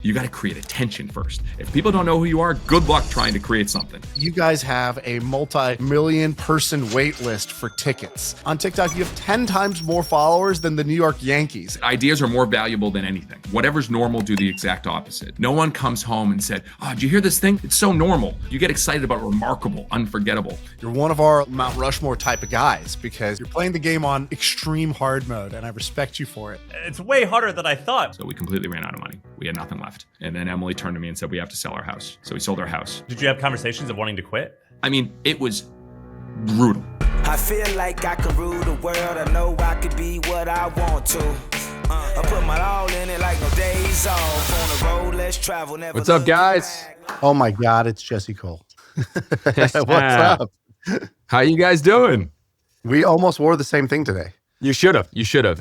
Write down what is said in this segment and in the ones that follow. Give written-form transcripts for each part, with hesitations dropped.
You got to create attention first. If people don't know who you are, good luck trying to create something. You guys have a multi-million person wait list for tickets. On TikTok, you have 10 times more followers than the New York Yankees. Ideas are more valuable than anything. Whatever's normal, do the exact opposite. No one comes home and said, oh, did you hear this thing? It's so normal. You get excited about remarkable, unforgettable. You're one of our Mount Rushmore type of guys because you're playing the game on extreme hard mode, and I respect you for it. It's way harder than I thought. So we completely ran out of money. We had nothing left. And then Emily turned to me and said, we have to sell our house. So we sold our house. Did you have conversations of wanting to quit? I mean, it was brutal. I feel like I could rule the world. I know I could be what I want to. I put my all in it like no days off. On the road, let's travel. Never What's up, guys? Oh my God, it's Jesse Cole. What's up? How you guys doing? We almost wore the same thing today. You should have. You should have.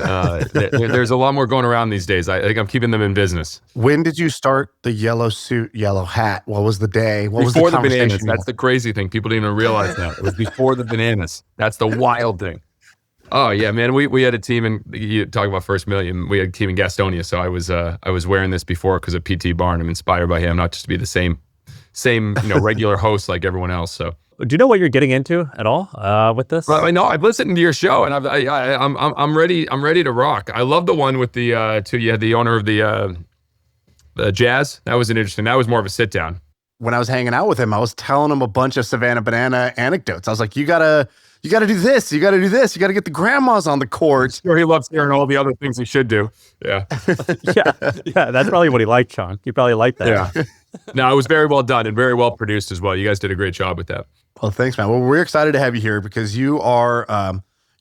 There's a lot more going around these days. I think I'm keeping them in business. When did you start the yellow suit, yellow hat? What was the day? What Before was the bananas. That's the crazy thing. People didn't even realize that. It was before the bananas. That's the wild thing. Oh yeah, man. We had a team, and you talk about First Million. We had a team in Gastonia, so I was wearing this before because of PT Barnum, inspired by him, not just to be the same regular host like everyone else. So. Do you know what you're getting into at all with this? Well, I know I've listened to your show, and I'm ready. I'm ready to rock. I love the one with the you had the owner of the Jazz. That was interesting. That was more of a sit down. When I was hanging out with him, I was telling him a bunch of Savannah Banana anecdotes. I was like, you gotta do this. You gotta do this. You gotta get the grandmas on the court. Sure, he loves hearing all the other things he should do. Yeah. yeah. That's probably what he liked, Shaan. He probably liked that. Yeah. No, it was very well done and very well produced as well. You guys did a great job with that. Well, thanks, man. Well, we're excited to have you here because you are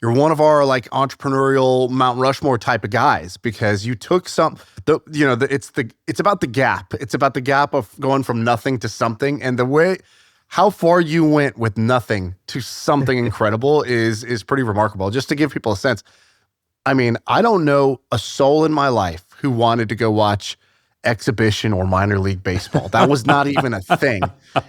you're one of our like entrepreneurial Mount Rushmore type of guys because you took it's about the gap. It's about the gap of going from nothing to something, and the way how far you went with nothing to something incredible is pretty remarkable. Just to give people a sense, I mean, I don't know a soul in my life who wanted to go watch exhibition or minor league baseball. That was not even a thing.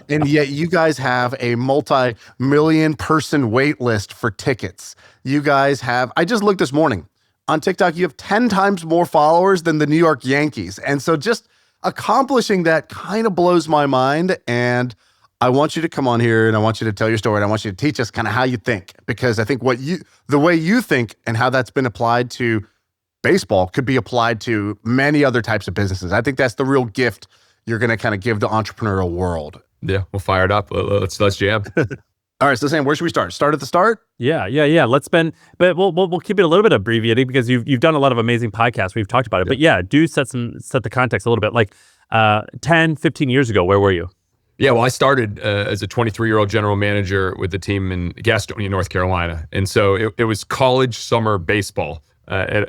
And yet you guys have a multi-million person wait list for tickets. You guys have, I just looked this morning on TikTok, you have 10 times more followers than the New York Yankees. And so just accomplishing that kind of blows my mind. And I want you to come on here and I want you to tell your story and I want you to teach us kind of how you think, because I think the way you think and how that's been applied to baseball could be applied to many other types of businesses. I think that's the real gift you're going to kind of give the entrepreneurial world. Yeah, we'll fire it up. Let's jam. All right, so Sam, where should we start? Start at the start? Yeah. But we'll keep it a little bit abbreviated because you've done a lot of amazing podcasts. We've talked about it. Yeah. But yeah, do set the context a little bit. Like 10, 15 years ago, where were you? Yeah, well, I started as a 23-year-old general manager with the team in Gastonia, North Carolina. And so it was college summer baseball.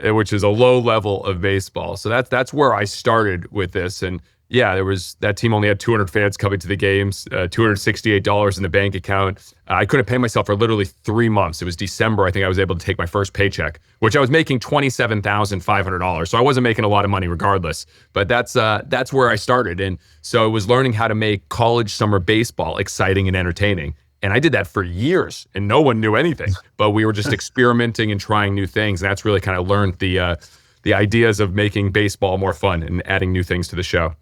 Which is a low level of baseball. So that's where I started with this. And yeah, that team only had 200 fans coming to the games, $268 in the bank account. I couldn't pay myself for literally 3 months. It was December. I think I was able to take my first paycheck, which I was making $27,500. So I wasn't making a lot of money regardless, but that's where I started. And so it was learning how to make college summer baseball exciting and entertaining. And I did that for years and no one knew anything, but we were just experimenting and trying new things. And that's really kind of learned the ideas of making baseball more fun and adding new things to the show.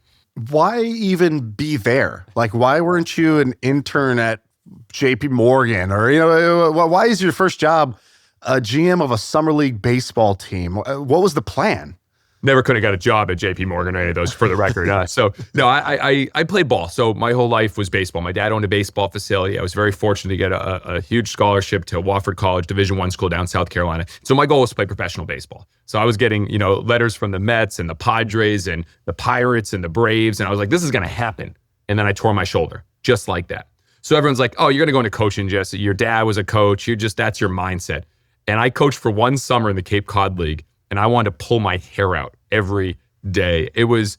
Why even be there? Like, why weren't you an intern at JP Morgan or, why is your first job a GM of a summer league baseball team? What was the plan? Never could have got a job at JP Morgan or any of those, for the record. So no, I played ball. So my whole life was baseball. My dad owned a baseball facility. I was very fortunate to get a huge scholarship to Wofford College, Division I school down South Carolina. So my goal was to play professional baseball. So I was getting, letters from the Mets and the Padres and the Pirates and the Braves. And I was like, this is going to happen. And then I tore my shoulder just like that. So everyone's like, oh, you're going to go into coaching, Jesse. Your dad was a coach. That's your mindset. And I coached for one summer in the Cape Cod League. And I wanted to pull my hair out every day. It was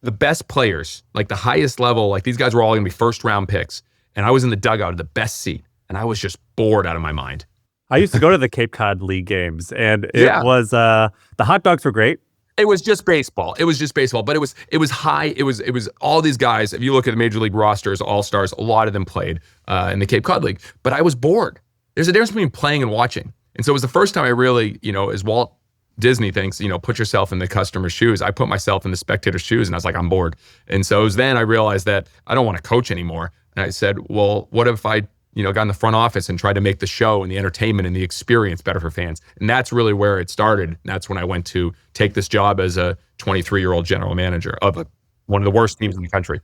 the best players, like the highest level, like these guys were all going to be first round picks. And I was in the dugout, the best seat. And I was just bored out of my mind. I used to go to the Cape Cod League games and it was, the hot dogs were great. It was just baseball. But it was high. It was all these guys. If you look at the major league rosters, all-stars, a lot of them played in the Cape Cod League. But I was bored. There's a difference between playing and watching. And so it was the first time I really, as Walt Disney thinks, put yourself in the customer's shoes. I put myself in the spectator's shoes and I was like, I'm bored. And so it was then I realized that I don't want to coach anymore. And I said, well, what if I, got in the front office and tried to make the show and the entertainment and the experience better for fans? And that's really where it started. That's when I went to take this job as a 23-year-old general manager of one of the worst teams in the country.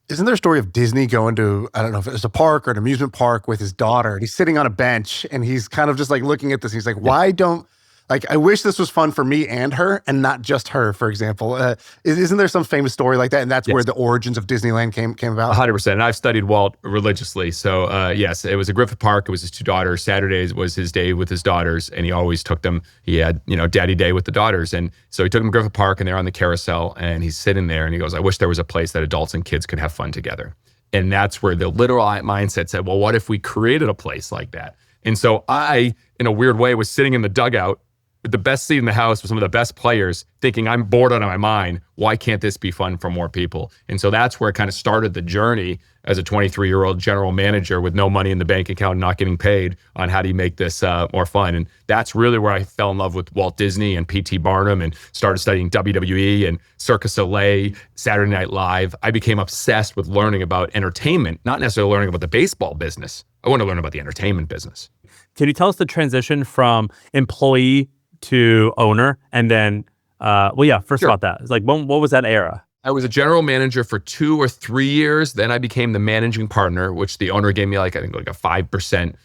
Isn't there a story of Disney going to, I don't know if it was a park or an amusement park with his daughter, and he's sitting on a bench and he's kind of just like looking at this. He's like, why don't, I wish this was fun for me and her and not just her, for example. Isn't there some famous story like that? And that's where the origins of Disneyland came about? 100%. And I've studied Walt religiously. So yes, it was a Griffith Park. It was his two daughters. Saturdays was his day with his daughters. And he always took them. He had, daddy day with the daughters. And so he took them to Griffith Park and they're on the carousel and he's sitting there and he goes, I wish there was a place that adults and kids could have fun together. And that's where the literal mindset said, well, what if we created a place like that? And so I, in a weird way, was sitting in the dugout with the best seat in the house with some of the best players, thinking I'm bored out of my mind. Why can't this be fun for more people? And so that's where it kind of started the journey as a 23-year-old general manager with no money in the bank account, not getting paid, on how do you make this more fun. And that's really where I fell in love with Walt Disney and P.T. Barnum and started studying WWE and Cirque du Soleil, Saturday Night Live. I became obsessed with learning about entertainment, not necessarily learning about the baseball business. I want to learn about the entertainment business. Can you tell us the transition from employee to owner? And then, first Sure. about that. It's like, what was that era? I was a general manager for 2 or 3 years. Then I became the managing partner, which the owner gave me I think a 5%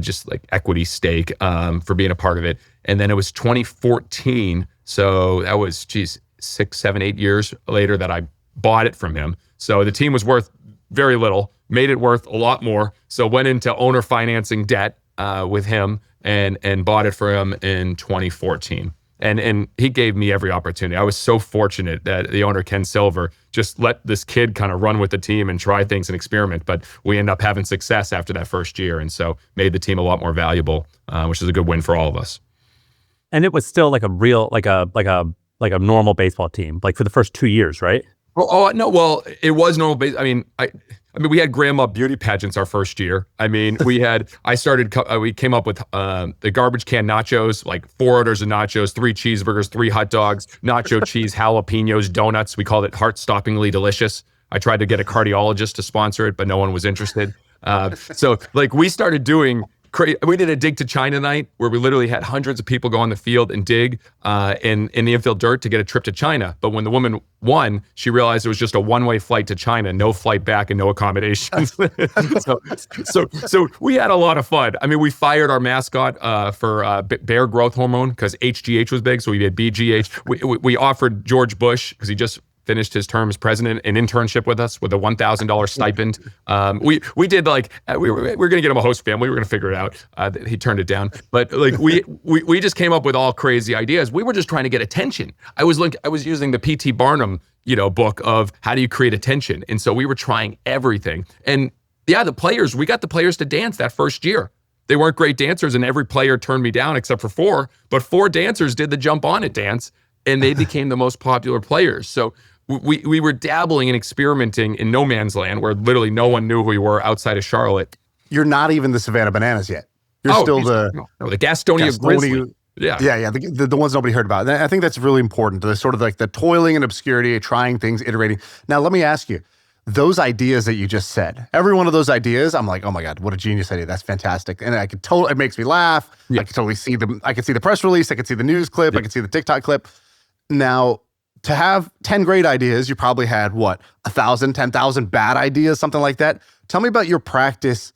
just like equity stake for being a part of it. And then it was 2014. So that was, 6, 7, 8 years later that I bought it from him. So the team was worth very little, made it worth a lot more. So went into owner financing debt with him and bought it for him in 2014. And he gave me every opportunity. I was so fortunate that the owner, Ken Silver, just let this kid kind of run with the team and try things and experiment. But we ended up having success after that first year. And so made the team a lot more valuable, which is a good win for all of us. And it was still like a real, like a normal baseball team, like for the first 2 years, right? Well, it was normal. I mean, we had grandma beauty pageants our first year. I mean, we came up with the garbage can nachos, like 4 orders of nachos, 3 cheeseburgers, 3 hot dogs, nacho cheese, jalapenos, donuts. We called it heart-stoppingly delicious. I tried to get a cardiologist to sponsor it, but no one was interested. So we started doing we did a dig to China night where we literally had hundreds of people go on the field and dig in the infield dirt to get a trip to China. But when the woman won, she realized it was just a one-way flight to China, no flight back and no accommodations. so we had a lot of fun. I mean, we fired our mascot for bear growth hormone because HGH was big. So we had BGH. We offered George Bush, because he just finished his term as president, an internship with us with a $1,000 stipend. We did we were going to get him a host family. We were going to figure it out. He turned it down. But we just came up with all crazy ideas. We were just trying to get attention. I was using the P.T. Barnum, book of how do you create attention. And so we were trying everything. And yeah, we got the players to dance that first year. They weren't great dancers and every player turned me down except for 4, but 4 dancers did the jump on it dance and they became the most popular players. So we were dabbling and experimenting in no man's land where literally no one knew who we were outside of Charlotte. You're not even the Savannah Bananas yet. You're still the Gastonia Grizzly. Yeah. The ones nobody heard about. And I think that's really important. The sort of like the toiling and obscurity, trying things, iterating. Now, let me ask you, those ideas that you just said, every one of those ideas, I'm like, oh my God, what a genius idea. That's fantastic. And it makes me laugh. Yeah. I could totally see I could see the press release. I could see the news clip. Yeah. I could see the TikTok clip. Now, to have 10 great ideas, you probably had 1,000, 10,000 bad ideas, something like that. Tell me about your practice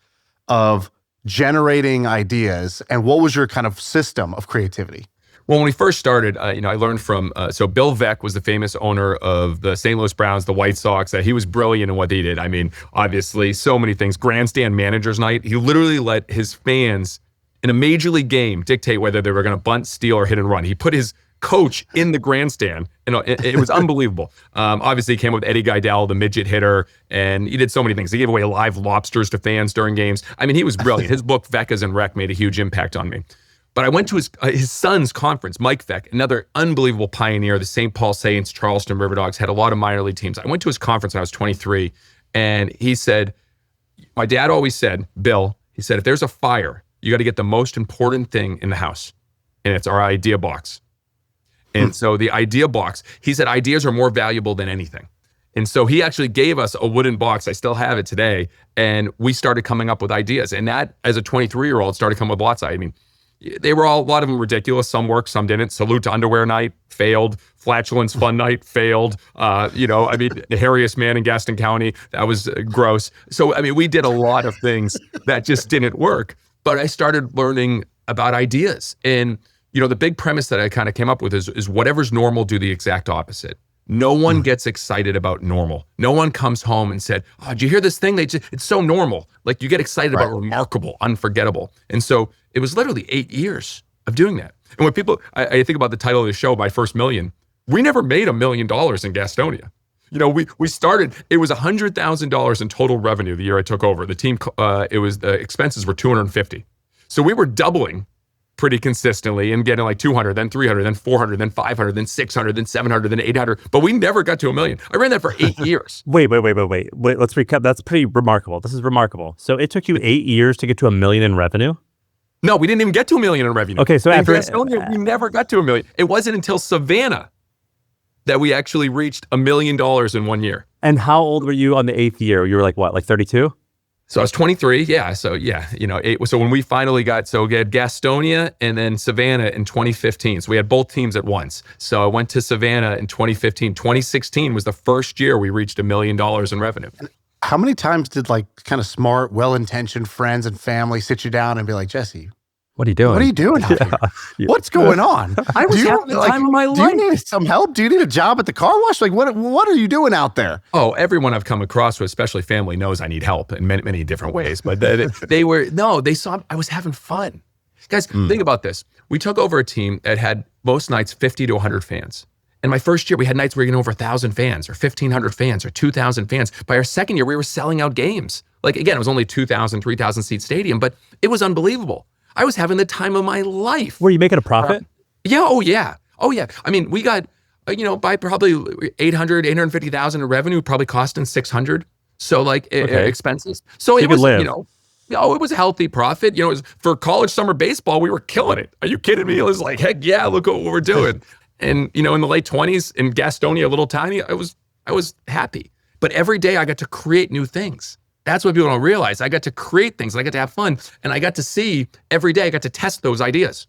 of generating ideas and what was your kind of system of creativity? Well, when we first started, I learned from, so Bill Veeck was the famous owner of the St. Louis Browns, the White Sox. He was brilliant in what he did. I mean, obviously, so many ththings. Grandstand managers night. He literally let his fans in a major league game dictate whether they were going to bunt, steal, or hit and run. He put his coach in the grandstand. It was unbelievable. Obviously, he came up with Eddie Geidel, the midget hitter, and he did so many things. He gave away live lobsters to fans during games. I mean, he was brilliant. His book, Veeck and Wreck, made a huge impact on me. But I went to his son's conference, Mike Veeck, another unbelievable pioneer. The St. Paul Saints, Charleston River Dogs, had a lot of minor league teams. I went to his conference when I was 23, and he said, my dad always said, Bill, he said, if there's a fire, you got to get the most important thing in the house, and it's our idea box. And so the idea box, he said ideas are more valuable than anything. And so he actually gave us a wooden box. I still have it today. And we started coming up with ideas. And that, as a 23-year-old, started coming up with lots of, I mean, they were a lot of them ridiculous. Some worked, some didn't. Salute to underwear night, failed. Flatulence fun night, failed. The hairiest man in Gaston County, that was gross. So, I mean, we did a lot of things that just didn't work. But I started learning about ideas. And, the big premise that I kind of came up with is whatever's normal, do the exact opposite. No one gets excited about normal. No one comes home and said, "Oh, did you hear this thing? It's so normal." Like you get excited about remarkable, unforgettable. And so it was literally 8 years of doing that. And when people, I think about the title of the show, My First Million, we never made $1 million in Gastonia. We started, it was $100,000 in total revenue the year I took over. The team, the expenses were $250. So we were doubling pretty consistently and getting like 200, then 300, then 400, then 500, then 600, then 700, then 800. But we never got to $1 million. I ran that for 8 years. Wait. Let's recap. That's pretty remarkable. This is remarkable. So it took you 8 years to get to $1 million in revenue? No, we didn't even get to $1 million in revenue. Okay, so after Gastonia, we never got to $1 million. It wasn't until Savannah that we actually reached $1 million in 1 year. And how old were you on the 8th year? You were like what, like 32? So I was 23. Yeah. So yeah, so when we finally we had Gastonia and then Savannah in 2015. So we had both teams at once. So I went to Savannah in 2015. 2016 was the first year we reached $1 million in revenue. How many times did like kind of smart, well-intentioned friends and family sit you down and be like, "Jesse, what are you doing? What are you doing out here? Yeah. What's going on? I was having the time of my life. Do you need some help? Do you need a job at the car wash? Like, what are you doing out there?" Oh, everyone I've come across with, especially family, knows I need help in many, many different ways. But they saw I was having fun. Guys, think about this. We took over a team that had most nights 50 to 100 fans. In my first year, we had nights where we had over 1,000 fans or 1,500 fans or 2,000 fans. By our second year, we were selling out games. Like, again, it was only 2,000, 3,000 seat stadium, but it was unbelievable. I was having the time of my life. Were you making a profit? Yeah. Oh, yeah. I mean, we got, by probably 850,000 in revenue, probably costing 600. So like expenses. So it was, it was a healthy profit. It was for college summer baseball, we were killing it. Are you kidding me? It was like, heck yeah, look at what we're doing. And, in the late 20s in Gastonia, a little tiny, I was happy. But every day I got to create new things. That's what people don't realize. I got to create things. I got to have fun. And I got to see every day, I got to test those ideas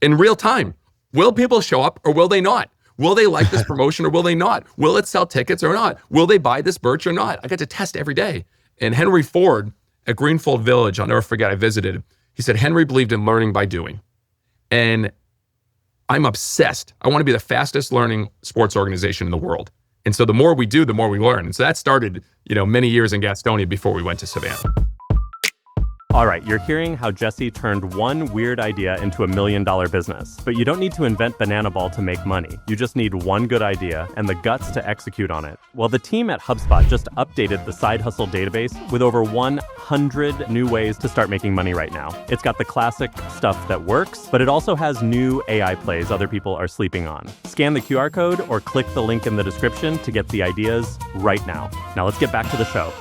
in real time. Will people show up or will they not? Will they like this promotion or will they not? Will it sell tickets or not? Will they buy this birch or not? I got to test every day. And Henry Ford at Greenfield Village, I'll never forget, I visited. He said, Henry believed in learning by doing. And I'm obsessed. I want to be the fastest learning sports organization in the world. And so the more we do, the more we learn. And so that started, many years in Gastonia before we went to Savannah. All right, you're hearing how Jesse turned one weird idea into $1 million business. But you don't need to invent Banana Ball to make money. You just need one good idea and the guts to execute on it. Well, the team at HubSpot just updated the Side Hustle database with over 100 new ways to start making money right now. It's got the classic stuff that works, but it also has new AI plays other people are sleeping on. Scan the QR code or click the link in the description to get the ideas right now. Now let's get back to the show.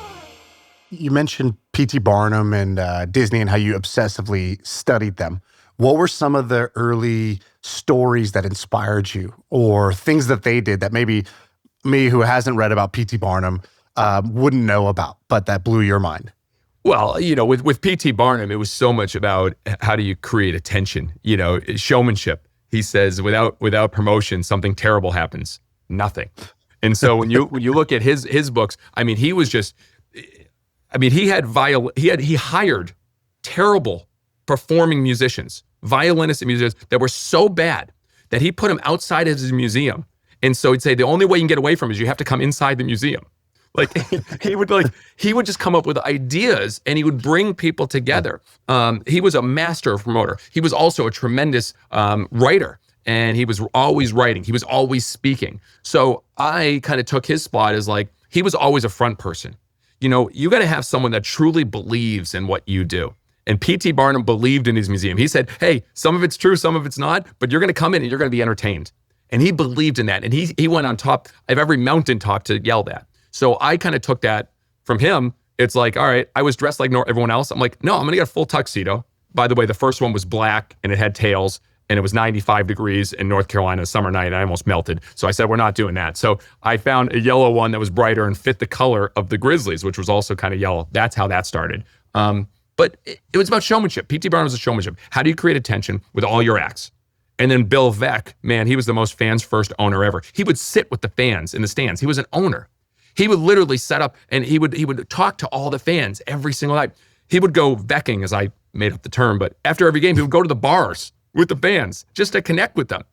You mentioned P.T. Barnum and Disney and how you obsessively studied them. What were some of the early stories that inspired you or things that they did that maybe me, who hasn't read about P.T. Barnum, wouldn't know about, but that blew your mind? Well, with P.T. Barnum, it was so much about how do you create attention, showmanship. He says, without promotion, something terrible happens. Nothing. And so when you look at his books, I mean, he was just... he hired terrible performing musicians, violinists and musicians that were so bad that he put them outside of his museum. And so he'd say, the only way you can get away from it is you have to come inside the museum. Like he would just come up with ideas and he would bring people together. He was a master promoter. He was also a tremendous writer and he was always writing. He was always speaking. So I kind of took his spot as like, he was always a front person. You got to have someone that truly believes in what you do. And P.T. Barnum believed in his museum. He said, hey, some of it's true, some of it's not, but you're going to come in and you're going to be entertained. And he believed in that. And he went on top of every mountaintop to yell that. So I kind of took that from him. It's like, all right, I was dressed like everyone else. I'm like, no, I'm going to get a full tuxedo. By the way, the first one was black and it had tails. and it was 95 degrees in North Carolina, a summer night, and I almost melted. So I said, we're not doing that. So I found a yellow one that was brighter and fit the color of the Grizzlies, which was also kind of yellow. That's how that started. But it was about showmanship. P.T. Barnum was a showmanship. How do you create attention with all your acts? And then Bill Veeck, man, he was the most fans first owner ever. He would sit with the fans in the stands. He was an owner. He would literally set up and he would talk to all the fans every single night. He would go Veecking, as I made up the term, but after every game, he would go to the bars with the fans just to connect with them.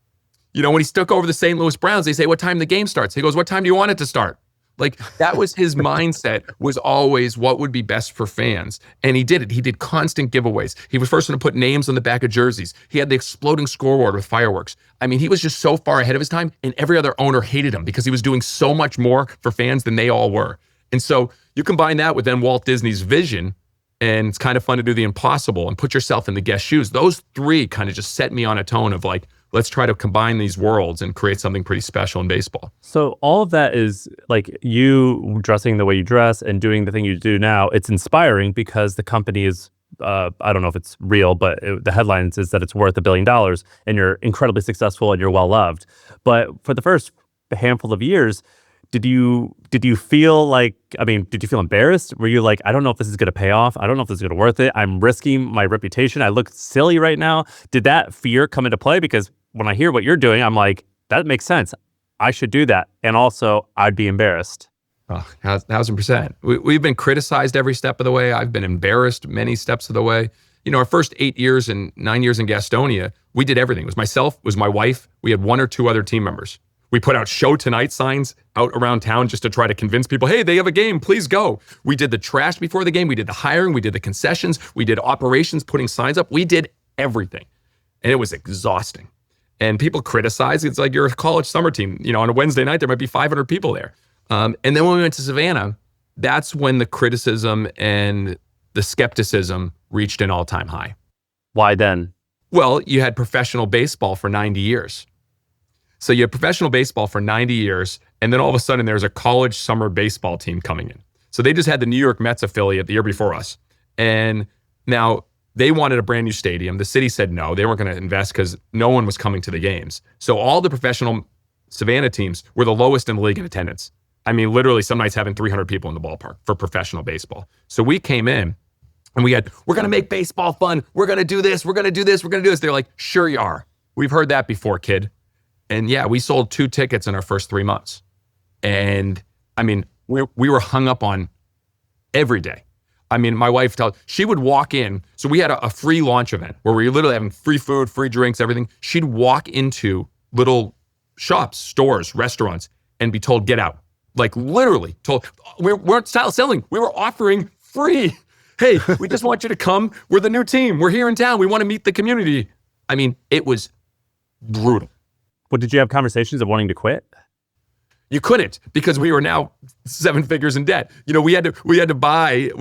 You know, when he took over the St. Louis Browns, they say, what time the game starts? He goes, what time do you want it to start? Like, that was his mindset, was always what would be best for fans. And he did it. He did constant giveaways. He was first one to put names on the back of jerseys. He had the exploding scoreboard with fireworks. I mean, he was just so far ahead of his time, and every other owner hated him because he was doing so much more for fans than they all were. And so you combine that with then Walt Disney's vision, and it's kind of fun to do the impossible and put yourself in the guest shoes. Those three kind of just set me on a tone of like, let's try to combine these worlds and create something pretty special in baseball. So all of that is like you dressing the way you dress and doing the thing you do now. It's inspiring because the company is, I don't know if it's real, but the headlines is that it's worth $1 billion and you're incredibly successful and you're well loved. But for the first handful of years, did you feel like, I mean, did you feel embarrassed? Were you like, I don't know if this is going to pay off. I don't know if this is going to be worth it. I'm risking my reputation. I look silly right now. Did that fear come into play? Because when I hear what you're doing, I'm like, that makes sense. I should do that. And also, I'd be embarrassed. Oh, 1,000%. We've been criticized every step of the way. I've been embarrassed many steps of the way. You know, our first 8 years and 9 years in Gastonia, we did everything. It was myself, it was my wife. We had 1 or 2 other team members. We put out show tonight signs out around town just to try to convince people, hey, they have a game, please go. We did the trash before the game. We did the hiring. We did the concessions. We did operations, putting signs up. We did everything. And it was exhausting. And people criticize. It's like you're a college summer team. You know, on a Wednesday night, there might be 500 people there. And then when we went to Savannah, that's when the criticism and the skepticism reached an all-time high. Why then? Well, you had professional baseball for 90 years. So you have professional baseball for 90 years, and then all of a sudden there's a college summer baseball team coming in. So they just had the New York Mets affiliate the year before us. And now they wanted a brand new stadium. The city said no, they weren't going to invest because no one was coming to the games. So all the professional Savannah teams were the lowest in the league in attendance. I mean, literally some nights having 300 people in the ballpark for professional baseball. So we came in and we're going to make baseball fun. We're going to do this. We're going to do this. We're going to do this. They're like, sure you are. We've heard that before, kid. And yeah, we sold 2 tickets in our first 3 months. And I mean, we were hung up on every day. I mean, my wife she would walk in. So we had a free launch event where we were literally having free food, free drinks, everything. She'd walk into little shops, stores, restaurants, and be told, get out. Like literally told, we weren't selling. We were offering free. Hey, we just want you to come. We're the new team. We're here in town. We want to meet the community. I mean, it was brutal. Well, did you have conversations of wanting to quit? You couldn't, because we were now 7 figures in debt. You know, we had to buy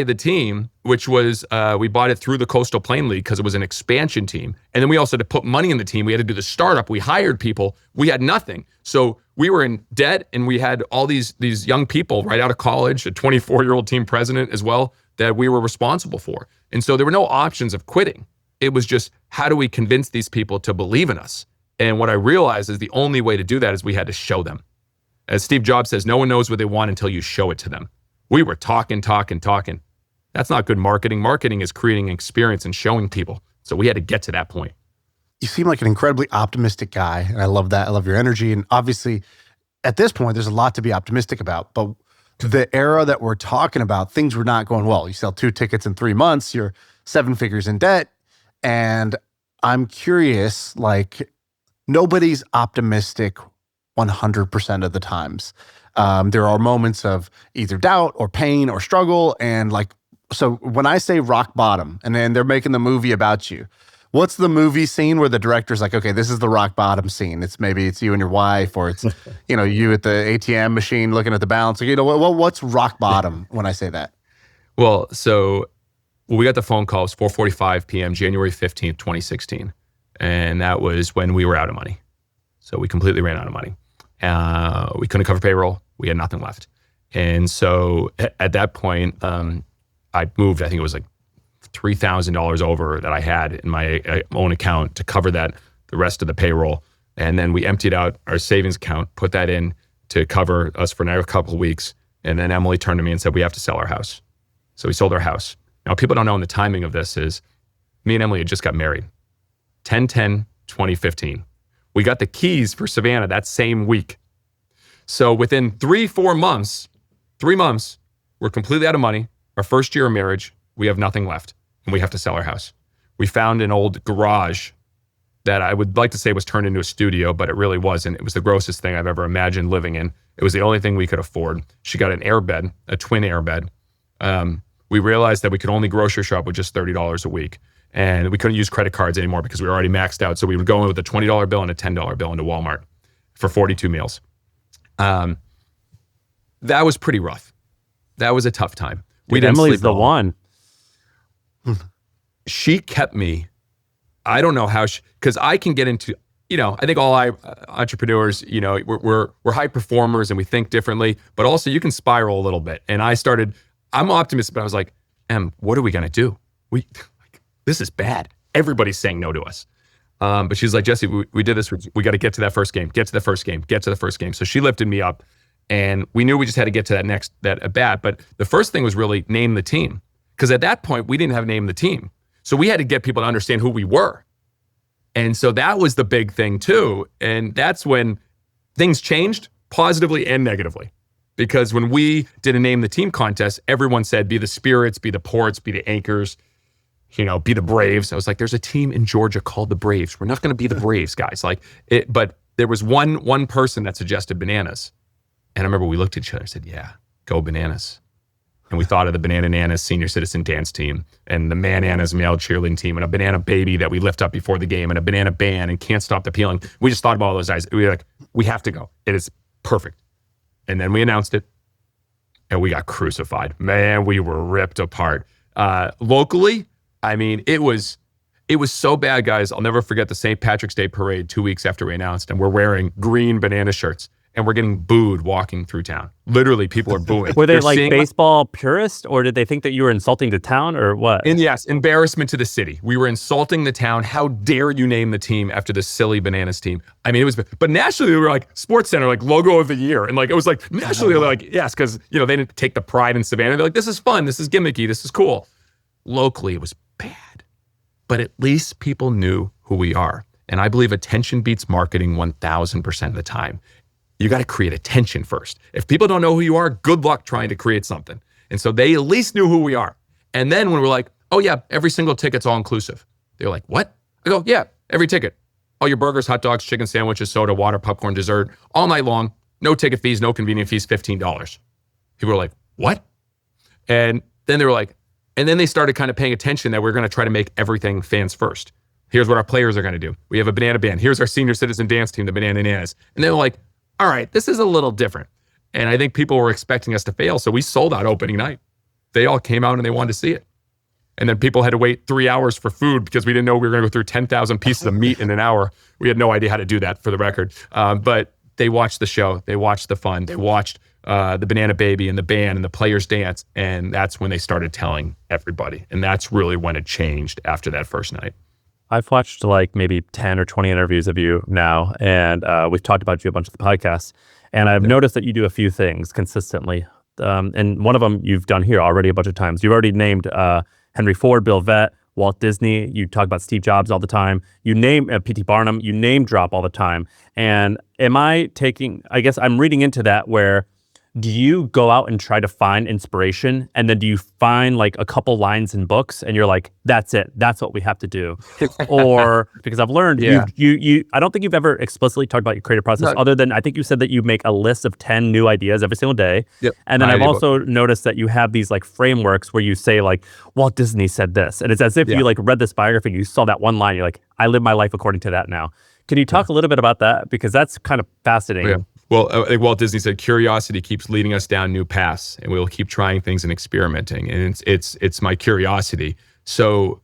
the team, which was we bought it through the Coastal Plain League because it was an expansion team, and then we also had to put money in the team. We had to do the startup. We hired people. We had nothing, so we were in debt, and we had all these young people right out of college, a 24-year-old team president as well that we were responsible for, and so there were no options of quitting. It was just, how do we convince these people to believe in us? And what I realized is the only way to do that is we had to show them. As Steve Jobs says, no one knows what they want until you show it to them. We were talking. That's not good marketing. Marketing is creating experience and showing people. So we had to get to that point. You seem like an incredibly optimistic guy, and I love that. I love your energy. And obviously, at this point, there's a lot to be optimistic about. But the era that we're talking about, things were not going well. You sell 2 tickets in 3 months. You're 7 figures in debt. And I'm curious, like, nobody's optimistic 100% of the times. There are moments of either doubt or pain or struggle. And like, so when I say rock bottom and then they're making the movie about you, what's the movie scene where the director's like, okay, this is the rock bottom scene. Maybe it's you and your wife, or it's, you know, you at the ATM machine looking at the balance. Like, you know, what's rock bottom when I say that? Well, so we got the phone call. It was 4:45 p.m., January 15th, 2016. And that was when we were out of money. So we completely ran out of money. We couldn't cover payroll. We had nothing left. And so at that point, I moved, I think it was like $3,000 over that I had in my own account to cover the rest of the payroll. And then we emptied out our savings account, put that in to cover us for another couple of weeks. And then Emily turned to me and said, we have to sell our house. So we sold our house. Now, people don't know, and the timing of this is me and Emily had just got married. 10/10/2015. We got the keys for Savannah that same week. So within 3 months, we're completely out of money. Our first year of marriage, we have nothing left, and we have to sell our house. We found an old garage that I would like to say was turned into a studio, but it really wasn't. It was the grossest thing I've ever imagined living in. It was the only thing we could afford. She got an airbed, a twin airbed. We realized that we could only grocery shop with just $30 a week. And we couldn't use credit cards anymore because we were already maxed out. So we would go in with a $20 bill and a $10 bill into Walmart for 42 meals. That was pretty rough. That was a tough time. Dude, Emily's the one. She kept me. I don't know how because I can get into, I think all entrepreneurs, we're high performers and we think differently, but also you can spiral a little bit. And I'm optimistic, but I was like, what are we going to do? This is bad. Everybody's saying no to us. But she's like, Jesse, we did this. We got to get to that first game, get to the first game. So she lifted me up and we knew we just had to get to that at bat. But the first thing was really name the team. Because at that point, we didn't have name the team. So we had to get people to understand who we were. And so that was the big thing too. And that's when things changed positively and negatively. Because when we did a name the team contest, everyone said, be the Spirits, be the Ports, be the Anchors, be the Braves. I was like, there's a team in Georgia called the Braves. We're not going to be the Braves, guys. But there was one person that suggested Bananas. And I remember we looked at each other and said, yeah, go Bananas. And we thought of the Banana Nanas senior citizen dance team and the Mananas male cheerleading team and a banana baby that we lift up before the game and a banana band and Can't Stop the Peeling. We just thought about all those guys. We were like, we have to go. It is perfect. And then we announced it and we got crucified. Man, we were ripped apart. Locally, I mean, it was so bad, guys. I'll never forget the St. Patrick's Day parade 2 weeks after we announced, and we're wearing green banana shirts. And we're getting booed walking through town. Literally, people are booing. Were they like baseball purists, or did they think that you were insulting the town, or what? And yes, embarrassment to the city. We were insulting the town. How dare you name the team after this silly Bananas team? I mean, it was, but nationally, we were like Sports Center, like logo of the year. And like, it was like nationally, they're like, yes, because, they didn't take the pride in Savannah. They're like, this is fun. This is gimmicky. This is cool. Locally, it was bad. But at least people knew who we are. And I believe attention beats marketing 1000% of the time. You got to create attention first. If people don't know who you are, good luck trying to create something. And so they at least knew who we are. And then when we're like, oh yeah, every single ticket's all inclusive. They're like, what? I go, yeah, every ticket. All your burgers, hot dogs, chicken sandwiches, soda, water, popcorn, dessert, all night long. No ticket fees, no convenience fees, $15. People were like, what? And then they were like, and then they started kind of paying attention that we're going to try to make everything fans first. Here's what our players are going to do. We have a banana band. Here's our senior citizen dance team, the Banana Nanas. And they were like, all right, this is a little different. And I think people were expecting us to fail. So we sold out opening night. They all came out and they wanted to see it. And then people had to wait 3 hours for food because we didn't know we were going to go through 10,000 pieces of meat in an hour. We had no idea how to do that, for the record. But they watched the show. They watched the fun. They watched the Banana Baby and the band and the players dance. And that's when they started telling everybody. And that's really when it changed after that first night. I've watched like maybe 10 or 20 interviews of you now, and we've talked about you a bunch of the podcasts. And I've noticed that you do a few things consistently. And one of them you've done here already a bunch of times. You've already named Henry Ford, Bill Vett, Walt Disney. You talk about Steve Jobs all the time. You name P.T. Barnum. You name drop all the time. And I guess I'm reading into that where, do you go out and try to find inspiration, and then do you find like a couple lines in books and you're like, that's it, that's what we have to do? Or, because I've learned you I don't think you've ever explicitly talked about your creative process, other than I think you said that you make a list of 10 new ideas every single day. Yep. And then I've also noticed that you have these like frameworks where you say like, Walt Disney said this, and it's as if you like read this biography and you saw that one line, you're like, I live my life according to that now. Can you talk a little bit about that? Because that's kind of fascinating. Yeah. Well, I think Walt Disney said, curiosity keeps leading us down new paths, and we'll keep trying things and experimenting. And it's my curiosity. So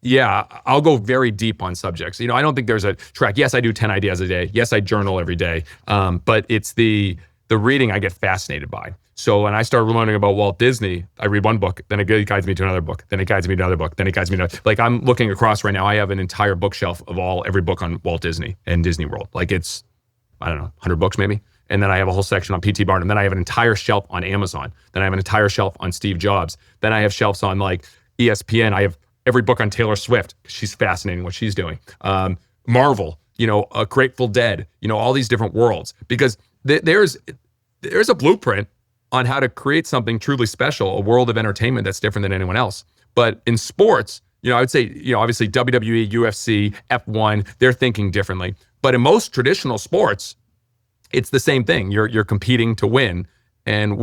yeah, I'll go very deep on subjects. I don't think there's a track. Yes, I do 10 ideas a day. Yes, I journal every day. But it's the the reading I get fascinated by. So when I start learning about Walt Disney, I read one book, then it guides me to another book, then it guides me to another book, then it guides me to, like, I'm looking across right now, I have an entire bookshelf of every book on Walt Disney and Disney World. Like, it's, I don't know, 100 books maybe. And then I have a whole section on P.T. Barnum. Then I have an entire shelf on Amazon. Then I have an entire shelf on Steve Jobs. Then I have shelves on like ESPN. I have every book on Taylor Swift. She's fascinating what she's doing. Marvel, Grateful Dead, all these different worlds. Because there's a blueprint on how to create something truly special, a world of entertainment that's different than anyone else. But in sports, I would say, obviously WWE, UFC, F1, they're thinking differently. But in most traditional sports, it's the same thing. You're competing to win, and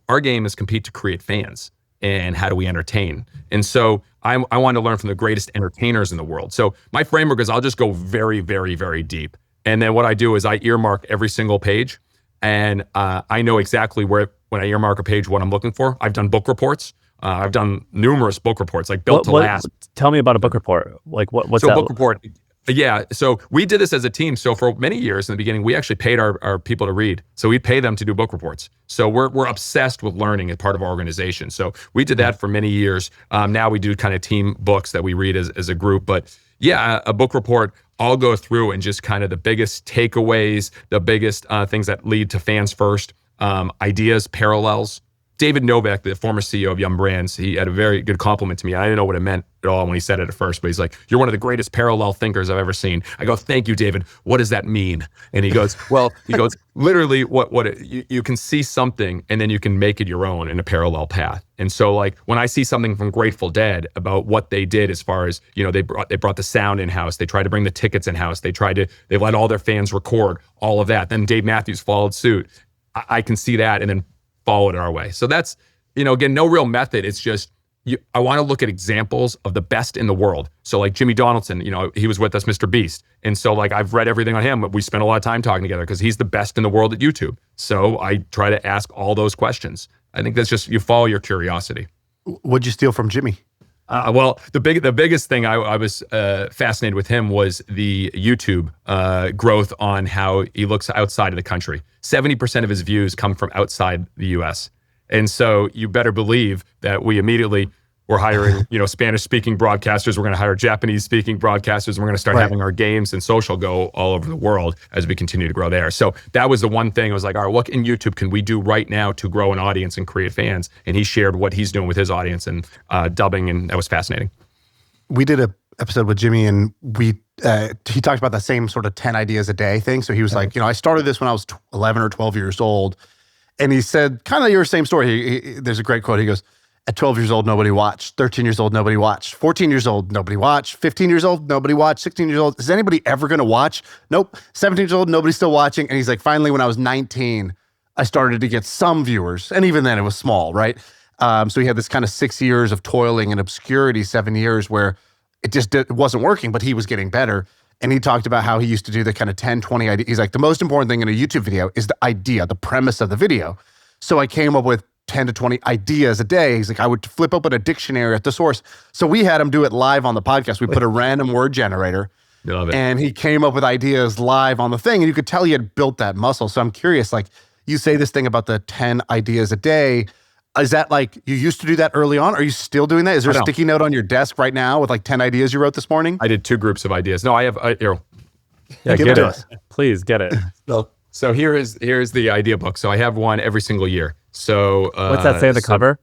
our game is compete to create fans. And how do we entertain? And so I want to learn from the greatest entertainers in the world. So my framework is I'll just go very, very, very deep. And then what I do is I earmark every single page, and I know exactly when I earmark a page, what I'm looking for. I've done book reports. I've done numerous book reports, like Built to Last. Tell me about a book report. Like what's that? So book report. Yeah, so we did this as a team. So for many years in the beginning, we actually paid our people to read. So we pay them to do book reports. So we're obsessed with learning as part of our organization. So we did that for many years. Now we do kind of team books that we read as a group. But yeah, a book report, I'll go through and just kind of the biggest takeaways, the biggest things that lead to fans first, ideas, parallels. David Novak, the former CEO of Yum Brands, he had a very good compliment to me. I didn't know what it meant at all when he said it at first, but he's like, "You're one of the greatest parallel thinkers I've ever seen." I go, "Thank you, David. What does that mean?" And he goes, literally you can see something and then you can make it your own in a parallel path. And so like when I see something from Grateful Dead about what they did as far as, they brought the sound in-house, they tried to bring the tickets in-house, they let all their fans record all of that. Then Dave Matthews followed suit. I can see that and then follow it our way. So that's, again, no real method. It's just, I want to look at examples of the best in the world. So like Jimmy Donaldson, he was with us, MrBeast. And so like I've read everything on him. We spent a lot of time talking together because he's the best in the world at YouTube. So I try to ask all those questions. I think that's just, you follow your curiosity. What'd you steal from Jimmy? Well, the biggest thing I was fascinated with him was the YouTube growth on how he looks outside of the country. 70% of his views come from outside the U.S. And so you better believe that we immediately were hiring, Spanish-speaking broadcasters. We're going to hire Japanese-speaking broadcasters. We're going to start having our games and social go all over the world as we continue to grow there. So that was the one thing I was like, all right, what in YouTube can we do right now to grow an audience and create fans? And he shared what he's doing with his audience and dubbing, and that was fascinating. We did a episode with Jimmy, and he talked about that same sort of 10 ideas a day thing. So he was like, I started this when I was 11 or 12 years old. And he said, kind of your same story. There's a great quote. He goes, at 12 years old, nobody watched. 13 years old, nobody watched. 14 years old, nobody watched. 15 years old, nobody watched. 16 years old, is anybody ever going to watch? Nope. 17 years old, nobody's still watching. And he's like, finally, when I was 19, I started to get some viewers. And even then, it was small, right? So he had this kind of 6 years of toiling in obscurity, 7 years where it wasn't working, but he was getting better. And he talked about how he used to do the kind of 10, 20 ideas. He's like, the most important thing in a YouTube video is the idea, the premise of the video. So I came up with 10 to 20 ideas a day. He's like, I would flip open a dictionary at the source. So we had him do it live on the podcast. We put a random word generator. Love it. And he came up with ideas live on the thing. And you could tell he had built that muscle. So I'm curious, like you say this thing about the 10 ideas a day. Is that like, you used to do that early on? Are you still doing that? Is there a sticky note on your desk right now with like 10 ideas you wrote this morning? I did 2 groups of ideas. No, I have, here. Yeah, get it. Please get it. So here's the idea book. So I have one every single year. So what's that say on the cover?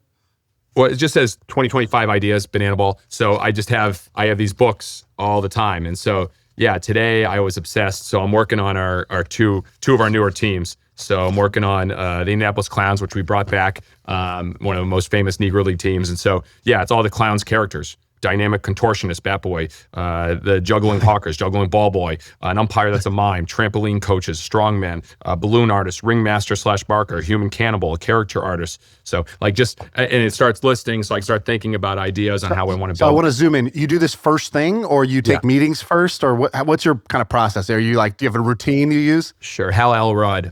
Well, it just says 2025 ideas, Banana Ball. So I have these books all the time. And so yeah, today I was obsessed. So I'm working on our two of our newer teams. So I'm working on the Indianapolis Clowns, which we brought back, one of the most famous Negro League teams. And so yeah, it's all the Clowns characters. Dynamic contortionist, Bat Boy, the juggling hawkers, juggling ball boy, an umpire that's a mime, trampoline coaches, strongman, balloon artist, ringmaster / Bakker, human cannibal, a character artist. So like and it starts listing. So I start thinking about ideas on how I want to build. So I want to zoom in. You do this first thing, or you take meetings first, or what's your kind of process? Are you like, do you have a routine you use? Sure. Hal Elrod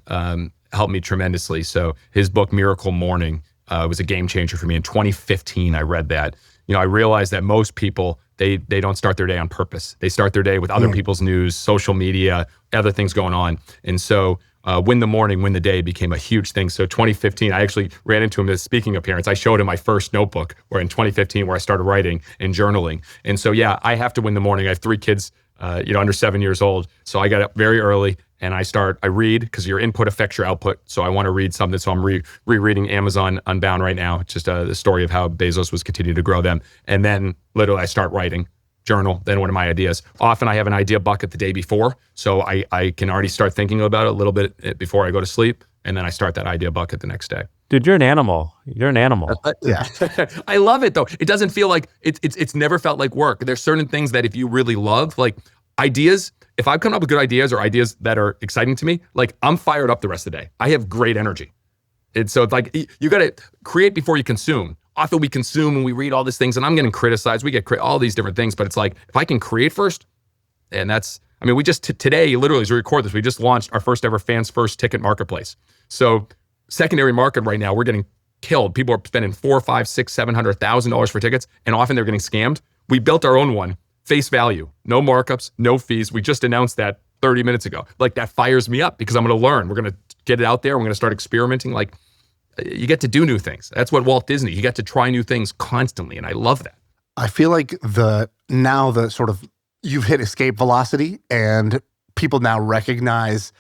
helped me tremendously. So his book, Miracle Morning, was a game changer for me. In 2015, I read that. I realized that most people, they don't start their day on purpose. They start their day with other people's news, social media, other things going on. And so win the morning, win the day became a huge thing. So 2015, I actually ran into him at a speaking appearance. I showed him my first notebook where in 2015 where I started writing and journaling. And so, yeah, I have to win the morning. I have 3 kids, under 7 years old. So I got up very early and I read because your input affects your output. So I want to read something. So I'm rereading Amazon Unbound right now. It's just the story of how Bezos was continuing to grow them. And then literally I start writing. Journal, then one of my ideas. Often I have an idea bucket the day before, so I can already start thinking about it a little bit before I go to sleep, and then I start that idea bucket the next day. Dude, you're an animal. You're an animal. Yeah. I love it though. It doesn't feel like it's never felt like work. There's certain things that if you really love, like ideas, if I've come up with good ideas or ideas that are exciting to me, like I'm fired up the rest of the day. I have great energy. So it's like you got to create before you consume. Often we consume and we read all these things and I'm getting criticized. We get all these different things, but it's like, if I can create first, and we just, today, literally as we record this, we just launched our first ever fans first ticket marketplace. So secondary market right now, we're getting killed. People are spending $400,000, $500,000, $600,000, $700,000 for tickets, and often they're getting scammed. We built our own one, face value, no markups, no fees. We just announced that 30 minutes ago. Like that fires me up because I'm going to learn. We're going to get it out there. We're going to start experimenting. Like, you get to do new things. That's what Walt Disney, you get to try new things constantly. And I love that. I feel like you've hit escape velocity and people now recognize,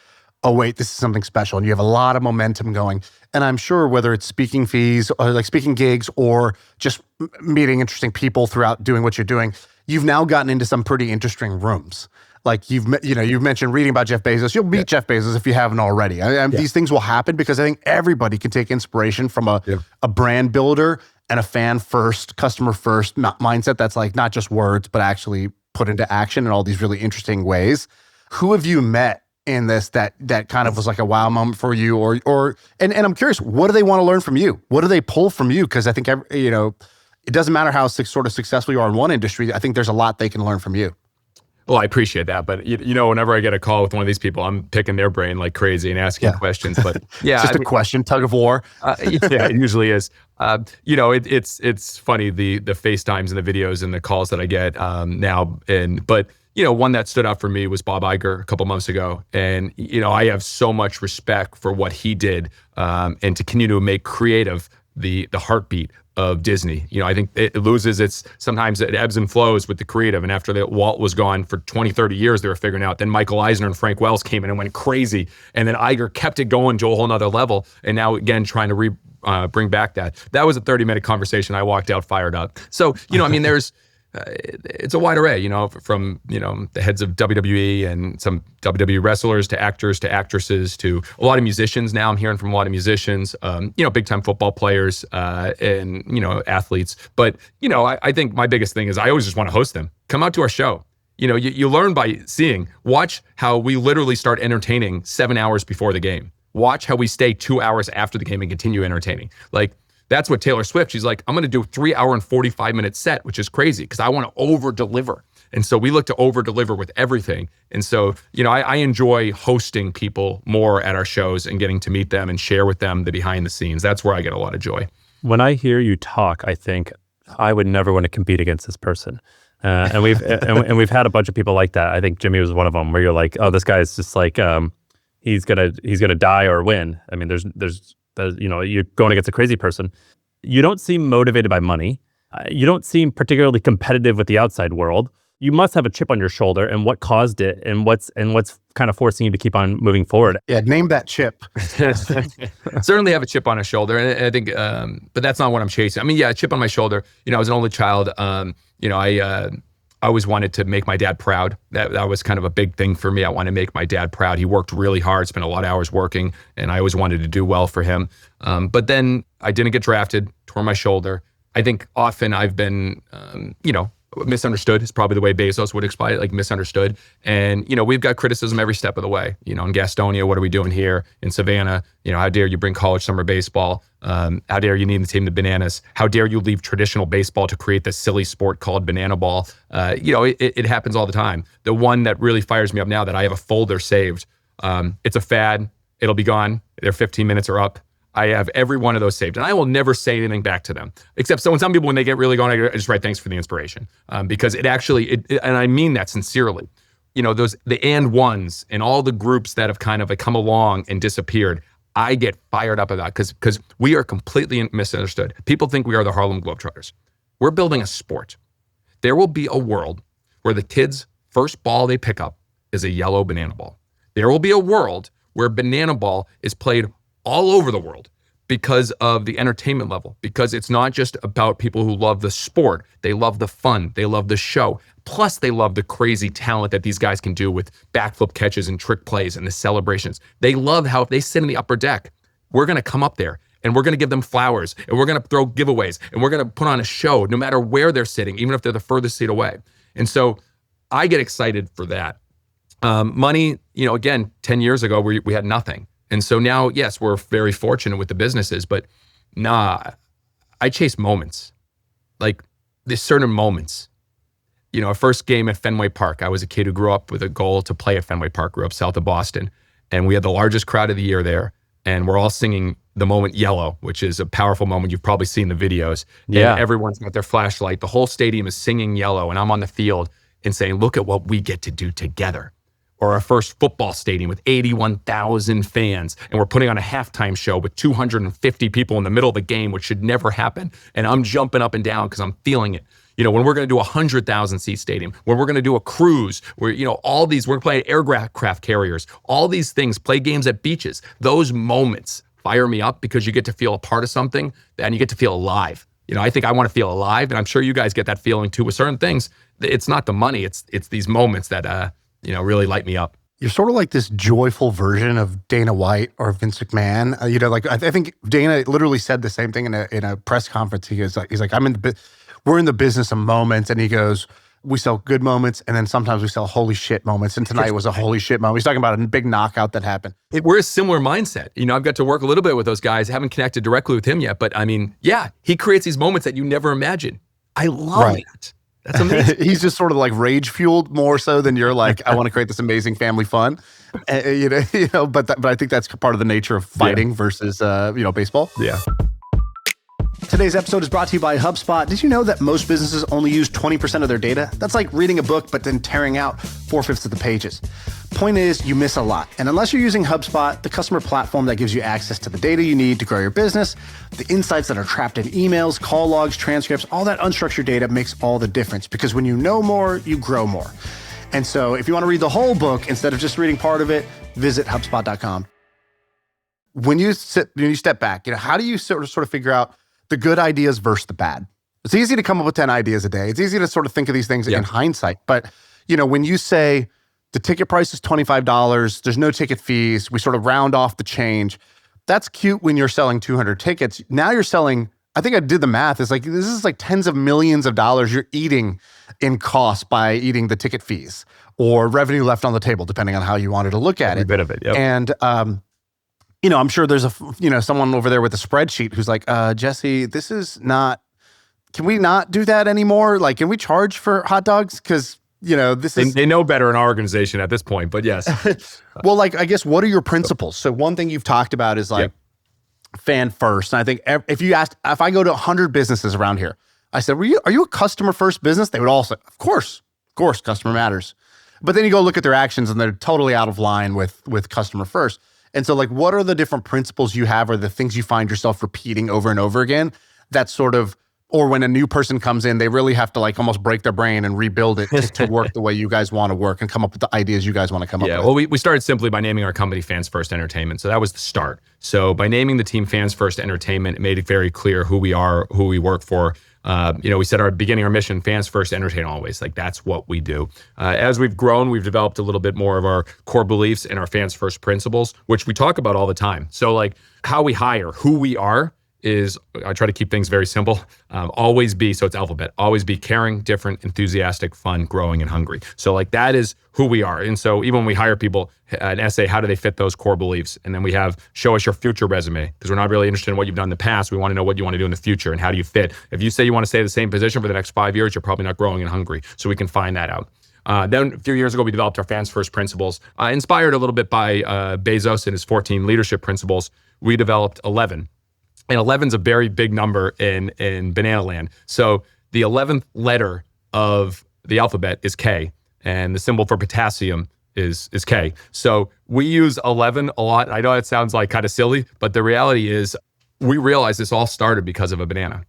oh wait, this is something special. And you have a lot of momentum going. And I'm sure whether it's speaking fees or like speaking gigs or just meeting interesting people throughout doing what you're doing, you've now gotten into some pretty interesting rooms. Like you've mentioned reading about Jeff Bezos. You'll meet Jeff Bezos if you haven't already. These things will happen because I think everybody can take inspiration from a brand builder and a fan first, customer first mindset that's like not just words, but actually put into action in all these really interesting ways. Who have you met in this that kind of was like a wow moment for you? And I'm curious, what do they want to learn from you? What do they pull from you? Because I think it doesn't matter how sort of successful you are in one industry. I think there's a lot they can learn from you. Well, I appreciate that, but whenever I get a call with one of these people, I'm picking their brain like crazy and asking questions. But yeah, it's just a question, tug of war. Yeah, it usually is. It's funny the FaceTimes and the videos and the calls that I get now. But one that stood out for me was Bob Iger a couple months ago, and I have so much respect for what he did, and to continue to make creative the heartbeat of Disney. I think it loses sometimes it ebbs and flows with the creative. And after that, Walt was gone for 20, 30 years, they were figuring out. Then Michael Eisner and Frank Wells came in and went crazy. And then Iger kept it going to a whole nother level. And now again, trying to bring back that. That was a 30-minute conversation. I walked out fired up. So, there's, it's a wide array, from, the heads of WWE and some WWE wrestlers to actors to actresses to a lot of musicians. Now I'm hearing from a lot of musicians, big time football players and, athletes. But, I think my biggest thing is I always just want to host them. Come out to our show. You learn by seeing. Watch how we literally start entertaining 7 hours before the game. Watch how we stay 2 hours after the game and continue entertaining. Like, that's what Taylor Swift, she's like, I'm going to do a 3-hour and 45-minute set, which is crazy because I want to over-deliver. And so we look to over-deliver with everything. And so, I enjoy hosting people more at our shows and getting to meet them and share with them the behind the scenes. That's where I get a lot of joy. When I hear you talk, I think I would never want to compete against this person. And we've had a bunch of people like that. I think Jimmy was one of them where you're like, oh, this guy's just like, he's gonna die or win. I mean, there's you're going against a crazy person. You don't seem motivated by money. You don't seem particularly competitive with the outside world. You must have a chip on your shoulder, and what caused it, and what's kind of forcing you to keep on moving forward. Yeah, name that chip. Certainly have a chip on a shoulder, and I think, but that's not what I'm chasing. I mean, yeah, a chip on my shoulder. I was an only child. I always wanted to make my dad proud. That was kind of a big thing for me. I wanted to make my dad proud. He worked really hard, spent a lot of hours working, and I always wanted to do well for him. But then I didn't get drafted, tore my shoulder. I think often I've been, misunderstood is probably the way Bezos would explain it, like misunderstood. And, we've got criticism every step of the way. In Gastonia, what are we doing here? In Savannah, how dare you bring college summer baseball? How dare you name the team the Bananas? How dare you leave traditional baseball to create this silly sport called banana ball? It happens all the time. The one that really fires me up now that I have a folder saved, it's a fad. It'll be gone. Their 15 minutes are up. I have every one of those saved, and I will never say anything back to them. Except some people, when they get really going, I just write thanks for the inspiration, because it actually, and I mean that sincerely. the and ones and all the groups that have kind of come along and disappeared, I get fired up about because we are completely misunderstood. People think we are the Harlem Globetrotters. We're building a sport. There will be a world where the kids' first ball they pick up is a yellow banana ball. There will be a world where banana ball is played all over the world because of the entertainment level, because it's not just about people who love the sport. They love the fun. They love the show. Plus, they love the crazy talent that these guys can do with backflip catches and trick plays and the celebrations. They love how if they sit in the upper deck, we're going to come up there and we're going to give them flowers and we're going to throw giveaways and we're going to put on a show no matter where they're sitting, even if they're the furthest seat away. And so I get excited for that. Money, again, 10 years ago, we had nothing. And so now, yes, we're very fortunate with the businesses, but I chase moments. Like there's certain moments. Our first game at Fenway Park, I was a kid who grew up with a goal to play at Fenway Park, grew up south of Boston. And we had the largest crowd of the year there. And we're all singing the moment Yellow, which is a powerful moment. You've probably seen the videos. Yeah. And everyone's got their flashlight. The whole stadium is singing Yellow. And I'm on the field and saying, look at what we get to do together. Or our first football stadium with 81,000 fans. And we're putting on a halftime show with 250 people in the middle of the game, which should never happen. And I'm jumping up and down because I'm feeling it. When we're going to do a 100,000 seat stadium, when we're going to do a cruise, where, we're playing aircraft carriers, all these things, play games at beaches. Those moments fire me up because you get to feel a part of something and you get to feel alive. I think I want to feel alive. And I'm sure you guys get that feeling too with certain things. It's not the money. It's these moments that, really light me up. You're sort of like this joyful version of Dana White or Vince McMahon. I think Dana literally said the same thing in a press conference. He's like, we're in the business of moments. And he goes, we sell good moments. And then sometimes we sell holy shit moments. And tonight was a holy shit moment. He's talking about a big knockout that happened. We're a similar mindset. I've got to work a little bit with those guys. I haven't connected directly with him yet, but he creates these moments that you never imagine. I love it. That's amazing. He's just sort of like rage fueled more so than you're like, I want to create this amazing family fun. But I think that's part of the nature of fighting versus, baseball. Yeah. Today's episode is brought to you by HubSpot. Did you know that most businesses only use 20% of their data? That's like reading a book, but then tearing out 4/5 of the pages. Point is, you miss a lot. And unless you're using HubSpot, the customer platform that gives you access to the data you need to grow your business, the insights that are trapped in emails, call logs, transcripts, all that unstructured data makes all the difference. Because when you know more, you grow more. And so if you want to read the whole book instead of just reading part of it, visit HubSpot.com. When you step back, how do you sort of figure out the good ideas versus the bad? It's easy to come up with 10 ideas a day. It's easy to sort of think of these things in hindsight. But, when you say the ticket price is $25, there's no ticket fees, we sort of round off the change. That's cute when you're selling 200 tickets. Now you're selling, I think I did the math, this is like tens of millions of dollars you're eating in costs by eating the ticket fees or revenue left on the table, depending on how you wanted to look at Every it. bit of it, yep. And, I'm sure there's someone over there with a spreadsheet who's like, Jesse, this is not, can we not do that anymore? Like, can we charge for hot dogs? Because, They know better in our organization at this point, but yes. Well, I guess, what are your principles? So one thing you've talked about is fan first. And I think if I go to 100 businesses around here, I said, are you a customer first business? They would all say, of course, customer matters. But then you go look at their actions and they're totally out of line with customer first. And so what are the different principles you have or the things you find yourself repeating over and over again that sort of, or when a new person comes in, they really have to almost break their brain and rebuild it to work the way you guys want to work and come up with the ideas you guys want to come up with? Well, we started simply by naming our company Fans First Entertainment. So that was the start. So by naming the team Fans First Entertainment, it made it very clear who we are, who we work for. We said our mission, fans first, entertain always. That's what we do. As we've grown, we've developed a little bit more of our core beliefs and our fans first principles, which we talk about all the time. So how we hire, who we are is, I try to keep things very simple. Always be, so it's alphabet, always be caring, different, enthusiastic, fun, growing, and hungry. So that is who we are. And so even when we hire people, an essay, how do they fit those core beliefs? And then we have, show us your future resume, because we're not really interested in what you've done in the past. We want to know what you want to do in the future and how do you fit. If you say you want to stay in the same position for the next 5 years, you're probably not growing and hungry. So we can find that out. Then a few years ago, we developed our Fans First principles, inspired a little bit by Bezos and his 14 leadership principles. We developed 11. And 11 is a very big number in banana land. So the 11th letter of the alphabet is K. and the symbol for potassium is K. So we use 11 a lot. I know it sounds like kind of silly, but the reality is we realized this all started because of a banana.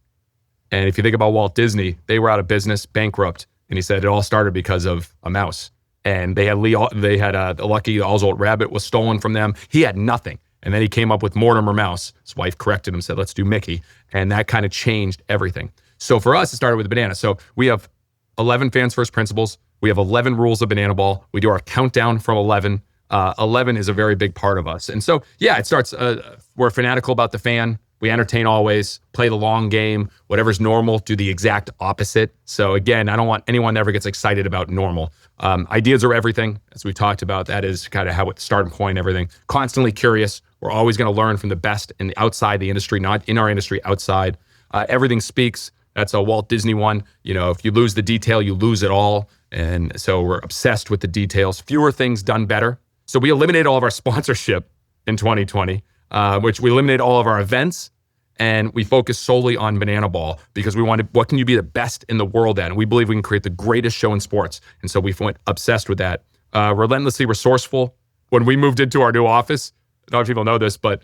And if you think about Walt Disney, they were out of business, bankrupt, and he said it all started because of a mouse. And they had a lucky Oswald rabbit was stolen from them. He had nothing. And then he came up with Mortimer Mouse. His wife corrected him, said, let's do Mickey. And that kind of changed everything. So for us, it started with a banana. So we have 11 fans first principles. We have 11 rules of Banana Ball. We do our countdown from 11. 11 is a very big part of us. And so, yeah, it starts, we're fanatical about the fan. We entertain always, play the long game. Whatever's normal, do the exact opposite. So again, I don't want anyone that ever gets excited about normal. Ideas are everything, as we talked about. That is kind of how it starting point, everything. Constantly curious. We're always going to learn from the best in the outside the industry, not in our industry, outside. Everything speaks. That's a Walt Disney one. You know, if you lose the detail, you lose it all. And so we're obsessed with the details. Fewer things done better. So we eliminated all of our sponsorship in 2020, which we eliminated all of our events. And we focused solely on Banana Ball because we wanted, what can you be the best in the world at? And we believe we can create the greatest show in sports. And so we went obsessed with that. Relentlessly resourceful. When we moved into our new office, a lot of people know this, but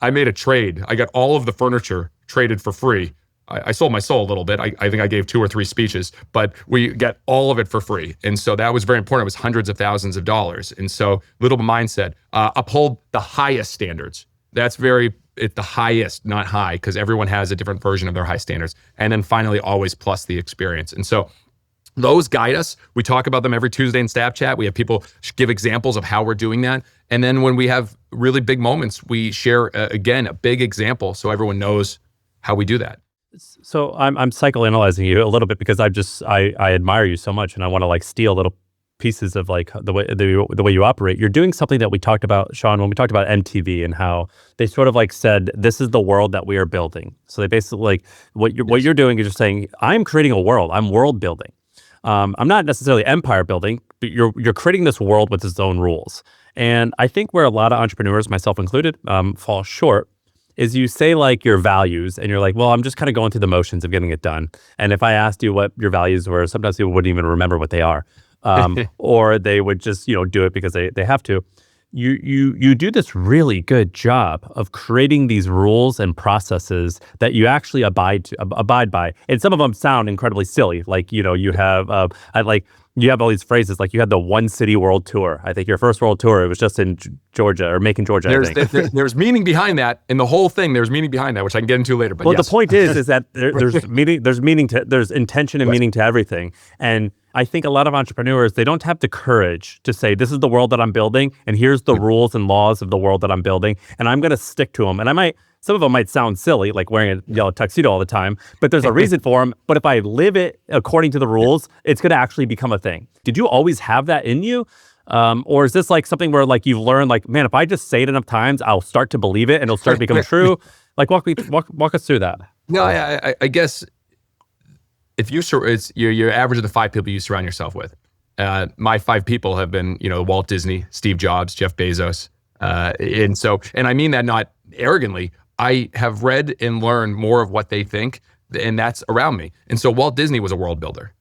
I made a trade. I got all of the furniture traded for free. I sold my soul a little bit. I think I gave 2 or 3 speeches, but we got all of it for free. And so that was very important. It was hundreds of thousands of dollars. And so little mindset, uphold the highest standards. That's it's the highest, not high, because everyone has a different version of their high standards. And then finally, always plus the experience. And so those guide us. We talk about them every Tuesday in staff chat. We have people give examples of how we're doing that. And then when we have really big moments, we share, again, a big example so everyone knows how we do that. So I'm psychoanalyzing you a little bit because I admire you so much, and I want to like steal little pieces of like the way you operate. You're doing something that we talked about, Shaan, when we talked about MTV and how they sort of like said, this is the world that we are building. So they basically like what you're doing is just saying, I'm creating a world. I'm world building. I'm not necessarily empire building, but you're creating this world with its own rules. And I think where a lot of entrepreneurs, myself included, fall short is you say like your values and you're like, well, I'm just kind of going through the motions of getting it done. And if I asked you what your values were, sometimes people wouldn't even remember what they are. Or they would just, do it because they have to. You do this really good job of creating these rules and processes that you actually abide by. And some of them sound incredibly silly. Like, you have, you have all these phrases, like you had the one city world tour. I think your first world tour, it was just in Georgia or Macon, Georgia, I think. There's meaning behind that. In the whole thing, there's meaning behind that, which I can get into later. But well, yes. The point is that there's intention and meaning to everything. And I think a lot of entrepreneurs, they don't have the courage to say, this is the world that I'm building, and here's the rules and laws of the world that I'm building, and I'm going to stick to them. And some of them might sound silly, like wearing a yellow tuxedo all the time, but there's a reason for them. But if I live it according to the rules, it's going to actually become a thing. Did you always have that in you? Or is this like something where like you've learned, like, man, if I just say it enough times, I'll start to believe it and it'll start to become true? Like walk us through that. No, I guess if you're average of the 5 people you surround yourself with. My 5 people have been, Walt Disney, Steve Jobs, Jeff Bezos. And I mean that not arrogantly. I have read and learned more of what they think, and that's around me. And so Walt Disney was a world builder.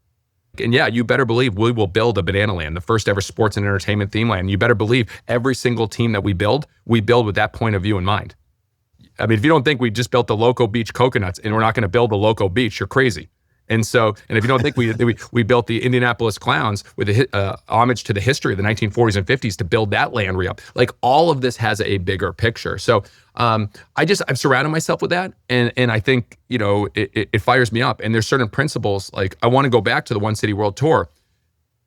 And yeah, you better believe we will build a Banana Land, the first ever sports and entertainment theme land. You better believe every single team that we build with that point of view in mind. I mean, if you don't think we just built the Loco Beach Coconuts and we're not going to build the Loco Beach, you're crazy. And if you don't think we built the Indianapolis Clowns with a homage to the history of the 1940s and 50s to build that land re-up, like all of this has a bigger picture. So I've surrounded myself with that, and I think it fires me up. And there's certain principles, like I want to go back to the One City World Tour.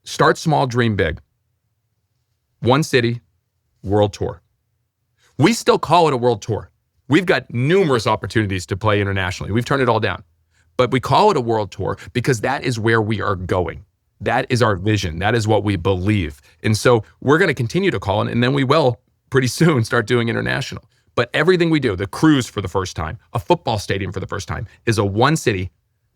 Start small, dream big. One City World Tour. We still call it a world tour. We've got numerous opportunities to play internationally. We've turned it all down. But we call it a world tour because that is where we are going. That is our vision. That is what we believe. And so we're going to continue to call it, and then we will pretty soon start doing international. But everything we do, the cruise for the first time, a football stadium for the first time, is a one city,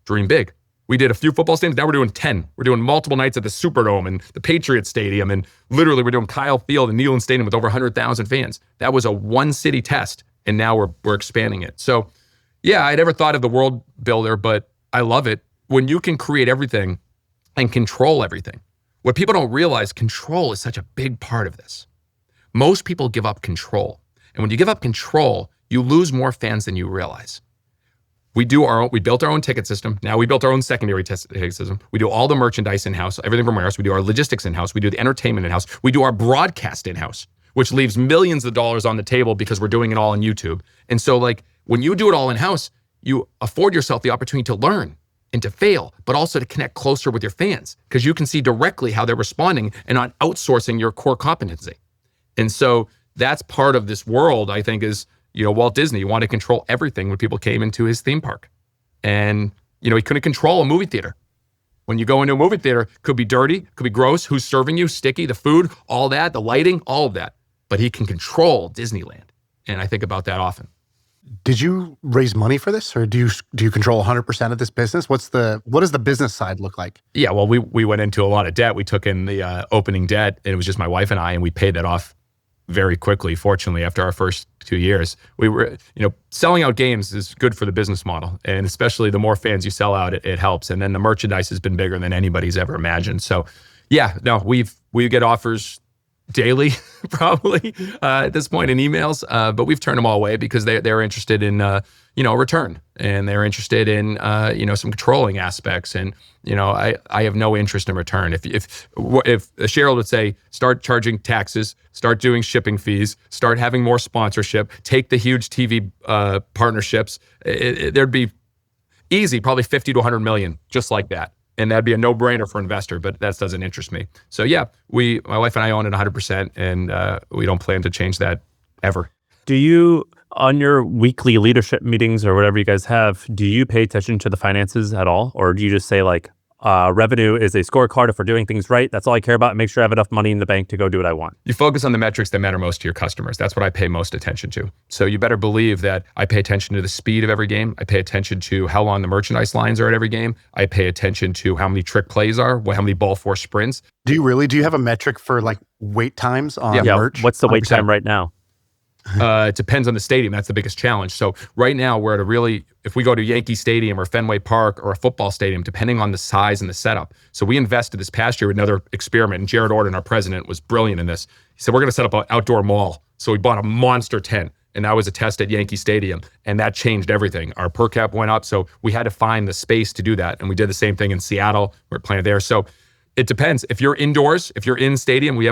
dream big. We did a few football stadiums. Now we're doing 10. We're doing multiple nights at the Superdome and the Patriots Stadium. And literally we're doing Kyle Field and Neyland Stadium with over 100,000 fans. That was a one city test. And now we're expanding it. So yeah, I never thought of the world builder, but I love it. When you can create everything and control everything, What people don't realize, control is such a big part of this. Most people give up control. And when you give up control, you lose more fans than you realize. We built our own ticket system. Now we built our own secondary ticket system. We do all the merchandise in-house, everything from warehouse. We do our logistics in-house. We do the entertainment in-house. We do our broadcast in-house, which leaves millions of dollars on the table because we're doing it all on YouTube. And so like when you do it all in-house, you afford yourself the opportunity to learn and to fail, but also to connect closer with your fans because you can see directly how they're responding and not outsourcing your core competency. And so that's part of this world, I think, is, Walt Disney wanted to control everything when people came into his theme park. And, he couldn't control a movie theater. When you go into a movie theater, it could be dirty, could be gross, who's serving you, sticky, the food, all that, the lighting, all of that. But he can control Disneyland. And I think about that often. Did you raise money for this, or do you control 100% of this business? What does the business side look like? Yeah, well, we went into a lot of debt. We took in the opening debt, and it was just my wife and I, and we paid that off very quickly. Fortunately, after our first 2 years, we were, selling out games is good for the business model, and especially the more fans you sell out, it helps. And then the merchandise has been bigger than anybody's ever imagined. So, yeah, no, we get offers daily, probably at this point in emails, but we've turned them all away because they're interested in return, and they're interested in some controlling aspects, and I have no interest in return. If a shareholder would say start charging taxes, start doing shipping fees, start having more sponsorship, take the huge TV partnerships, there'd be easy probably 50 to 100 million just like that. And that'd be a no-brainer for an investor, but that doesn't interest me. So yeah, my wife and I own it 100%, and we don't plan to change that ever. Do you, on your weekly leadership meetings or whatever you guys have, do you pay attention to the finances at all? Or do you just say like, revenue is a scorecard if we're doing things right, that's all I care about, make sure I have enough money in the bank to go do what I want? You focus on the metrics that matter most to your customers. That's what I pay most attention to. So you better believe that I pay attention to the speed of every game. I pay attention to how long the merchandise lines are at every game. I pay attention to how many trick plays are, how many ball force sprints. Do you have a metric for like wait times on merch? What's the wait time right now? It depends on the stadium. That's the biggest challenge. So right now we're at if we go to Yankee Stadium or Fenway Park or a football stadium, depending on the size and the setup. So we invested this past year with another experiment, and Jared Orden, our president, was brilliant in this. He said, we're going to set up an outdoor mall. So we bought a monster tent, and that was a test at Yankee Stadium, and that changed everything. Our per cap went up, so we had to find the space to do that. And we did the same thing in Seattle. We're playing there. So it depends. If you're indoors, if you're in stadium, we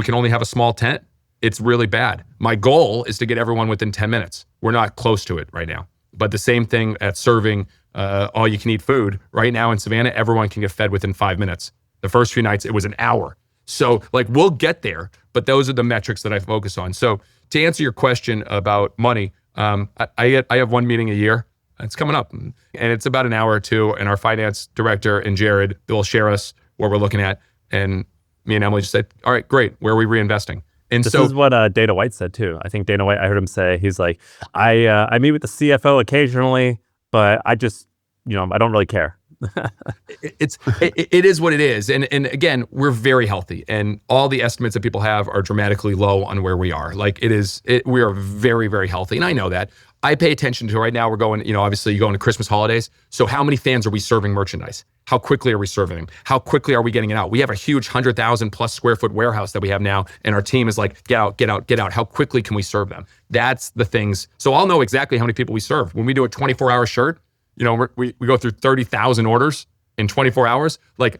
can only have a small tent. It's really bad. My goal is to get everyone within 10 minutes. We're not close to it right now. But the same thing at serving all you can eat food. Right now in Savannah, everyone can get fed within 5 minutes. The first few nights, it was an hour. So we'll get there, but those are the metrics that I focus on. So to answer your question about money, I have one meeting a year. It's coming up, and it's about an hour or two, and our finance director and Jared will share us what we're looking at. And me and Emily just said, all right, great. Where are we reinvesting? And this is what Dana White said too. I think Dana White, I heard him say, he's like, I meet with the CFO occasionally, but I just, I don't really care. It is what it is. And again, we're very healthy, and all the estimates that people have are dramatically low on where we are. We are very, very healthy. And I know that. I pay attention to right now. We're going, obviously you go into Christmas holidays. So how many fans are we serving merchandise? How quickly are we serving them? How quickly are we getting it out? We have a huge 100,000 plus square foot warehouse that we have now. And our team is like, get out, get out, get out. How quickly can we serve them? That's the things. So I'll know exactly how many people we serve. When we do a 24-hour shirt, we go through 30,000 orders in 24 hours.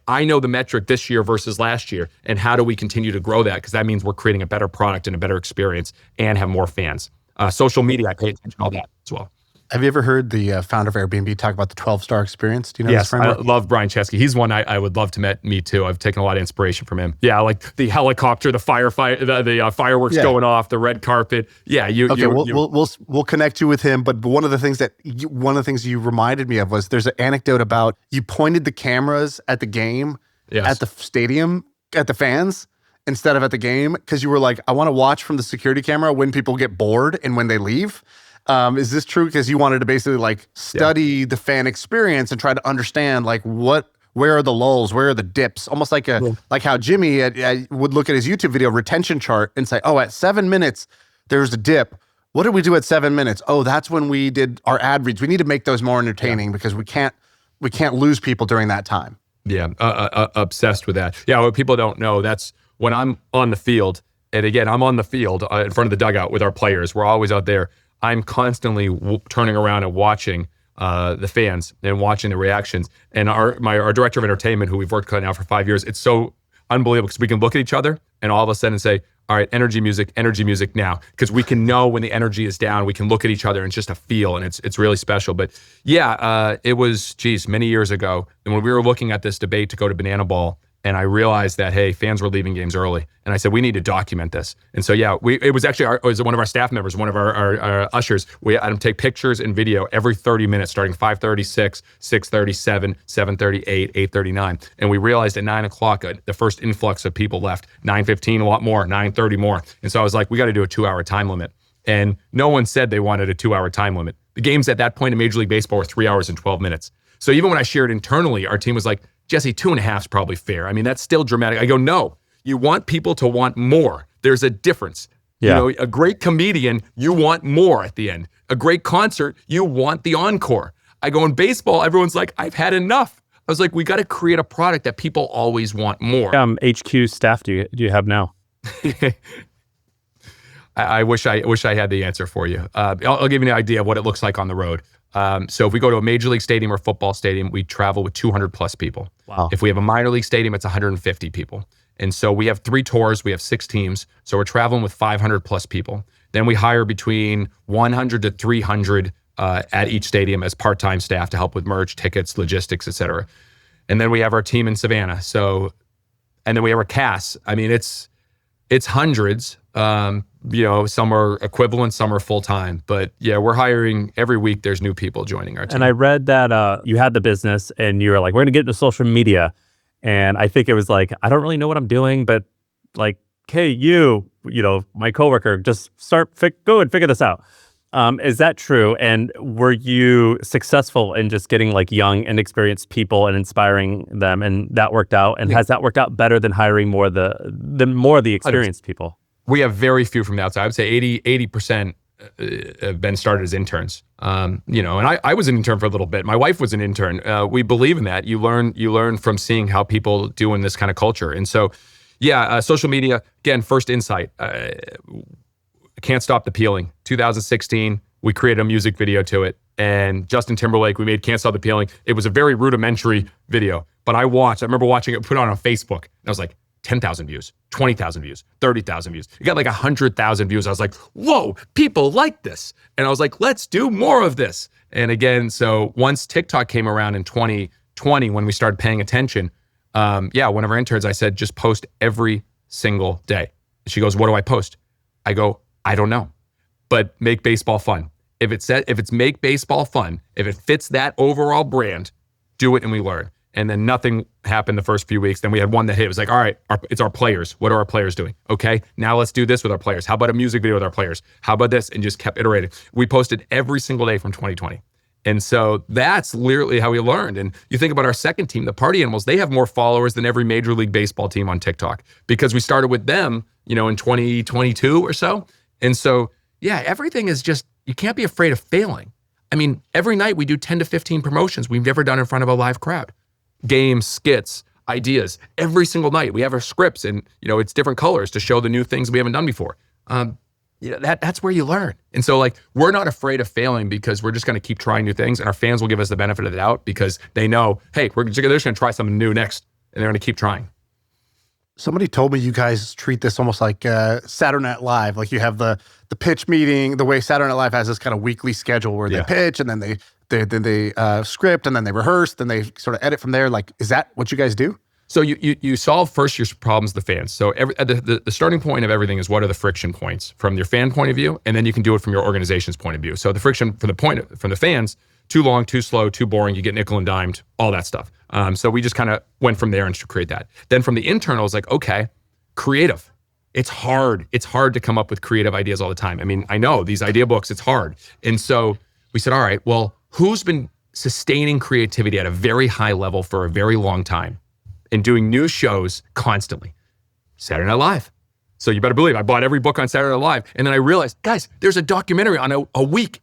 I know the metric this year versus last year, and how do we continue to grow that? Because that means we're creating a better product and a better experience and have more fans. Social media, I pay attention to all that as well. Have you ever heard the founder of Airbnb talk about the 12-star experience? Do you know this this framework? I love Brian Chesky. He's one I would love to meet too. I've taken a lot of inspiration from him. Yeah, like the helicopter, the fireworks going off, the red carpet. Yeah, we'll connect you with him. But one of the things you reminded me of was there's an anecdote about you pointed the cameras at the game, at the stadium, at the fans, instead of at the game, because you were like, I want to watch from the security camera when people get bored and when they leave. Is this true? Because you wanted to basically study the fan experience and try to understand where are the lulls, where are the dips, almost like how Jimmy would look at his YouTube video retention chart and say, oh, at 7 minutes, there's a dip. What did we do at 7 minutes? Oh, that's when we did our ad reads. We need to make those more entertaining because we can't lose people during that time. Yeah, obsessed with that. Yeah, what people don't know, that's when I'm on the field, and again, I'm on the field in front of the dugout with our players. We're always out there. I'm constantly turning around and watching the fans and watching the reactions. And our director of entertainment, who we've worked with now for 5 years, it's so unbelievable because we can look at each other and all of a sudden say, all right, energy music now. Because we can know when the energy is down, we can look at each other and it's just a feel, and it's really special. But yeah, it was, many years ago. And when we were looking at this debate to go to Banana Ball, and I realized that, hey, fans were leaving games early. And I said, we need to document this. And so, yeah, it was actually it was one of our staff members, one of our ushers. We had him take pictures and video every 30 minutes, starting 5:36, 6:37, 7:38, 8:39. And we realized at 9 o'clock, the first influx of people left. 9:15, a lot more, 9:30 more. And so I was like, we got to do a 2-hour time limit. And no one said they wanted a 2-hour time limit. The games at that point in Major League Baseball were 3 hours and 12 minutes. So even when I shared internally, our team was like, Jesse, 2.5 is probably fair. I mean, that's still dramatic. I go, no, you want people to want more. There's a difference. Yeah. You know, a great comedian, you want more at the end. A great concert, you want the encore. I go, in baseball, everyone's like, I've had enough. I was like, we got to create a product that people always want more. HQ staff do you have now? I wish I had the answer for you. I'll give you an idea of what it looks like on the road. So if we go to a major league stadium or football stadium, we travel with 200 plus people. Wow. If we have a minor league stadium, it's 150 people. And so we have 3 tours, we have 6 teams. So we're traveling with 500 plus people. Then we hire between 100 to 300 at each stadium as part-time staff to help with merch, tickets, logistics, et cetera. And then we have our team in Savannah. And then we have our cast. I mean, it's hundreds. Some are equivalent, some are full-time. But yeah, we're hiring every week. There's new people joining our team. And I read that you had the business and you were like, we're going to get into social media. And I think it was like, I don't really know what I'm doing, but like, hey, my coworker, just go and figure this out. Is that true? And were you successful in just getting like young, inexperienced people and inspiring them, and that worked out? And has that worked out better than hiring more of the experienced people? We have very few from the outside. I would say 80% have been started as interns. And I was an intern for a little bit. My wife was an intern. We believe in that. You learn from seeing how people do in this kind of culture. And so, social media, again, first insight. Can't Stop the Peeling. 2016, we created a music video to it. And Justin Timberlake, we made Can't Stop the Peeling. It was a very rudimentary video, but I remember watching it, put it on Facebook. And I was like, 10,000 views, 20,000 views, 30,000 views. It got like 100,000 views. I was like, whoa, people like this. And I was like, let's do more of this. And again, so once TikTok came around in 2020, when we started paying attention, one of our interns, I said, just post every single day. She goes, what do I post? I go, I don't know, but make baseball fun. If it's make baseball fun, if it fits that overall brand, do it and we learn. And then nothing happened the first few weeks. Then we had one that hit. It was like, all right, it's our players. What are our players doing? Okay, now let's do this with our players. How about a music video with our players? How about this? And just kept iterating. We posted every single day from 2020. And so that's literally how we learned. And you think about our second team, the Party Animals, they have more followers than every Major League Baseball team on TikTok because we started with them, in 2022 or so. And so, everything is just, you can't be afraid of failing. I mean, every night we do 10 to 15 promotions we've never done in front of a live crowd. Games, skits, ideas. Every single night we have our scripts and, it's different colors to show the new things we haven't done before. That's where you learn. And so we're not afraid of failing because we're just going to keep trying new things, and our fans will give us the benefit of the doubt because they know, hey, they're just going to try something new next, and they're going to keep trying. Somebody told me you guys treat this almost like Saturday Night Live. Like you have the pitch meeting, the way Saturday Night Live has this kind of weekly schedule where they pitch and then they script and then they rehearse, then they sort of edit from there. Like, is that what you guys do? So you solve first your problems, the fans. So the starting point of everything is what are the friction points from your fan point of view, and then you can do it from your organization's point of view. So the friction from the fans, too long, too slow, too boring, you get nickel and dimed, all that stuff. So we just kind of went from there and to create that. Then from the internal, like, okay, creative. It's hard. It's hard to come up with creative ideas all the time. I mean, I know these idea books, it's hard. And so we said, all right, well, who's been sustaining creativity at a very high level for a very long time and doing new shows constantly? Saturday Night Live. So you better believe I bought every book on Saturday Night Live. And then I realized, guys, there's a documentary on a week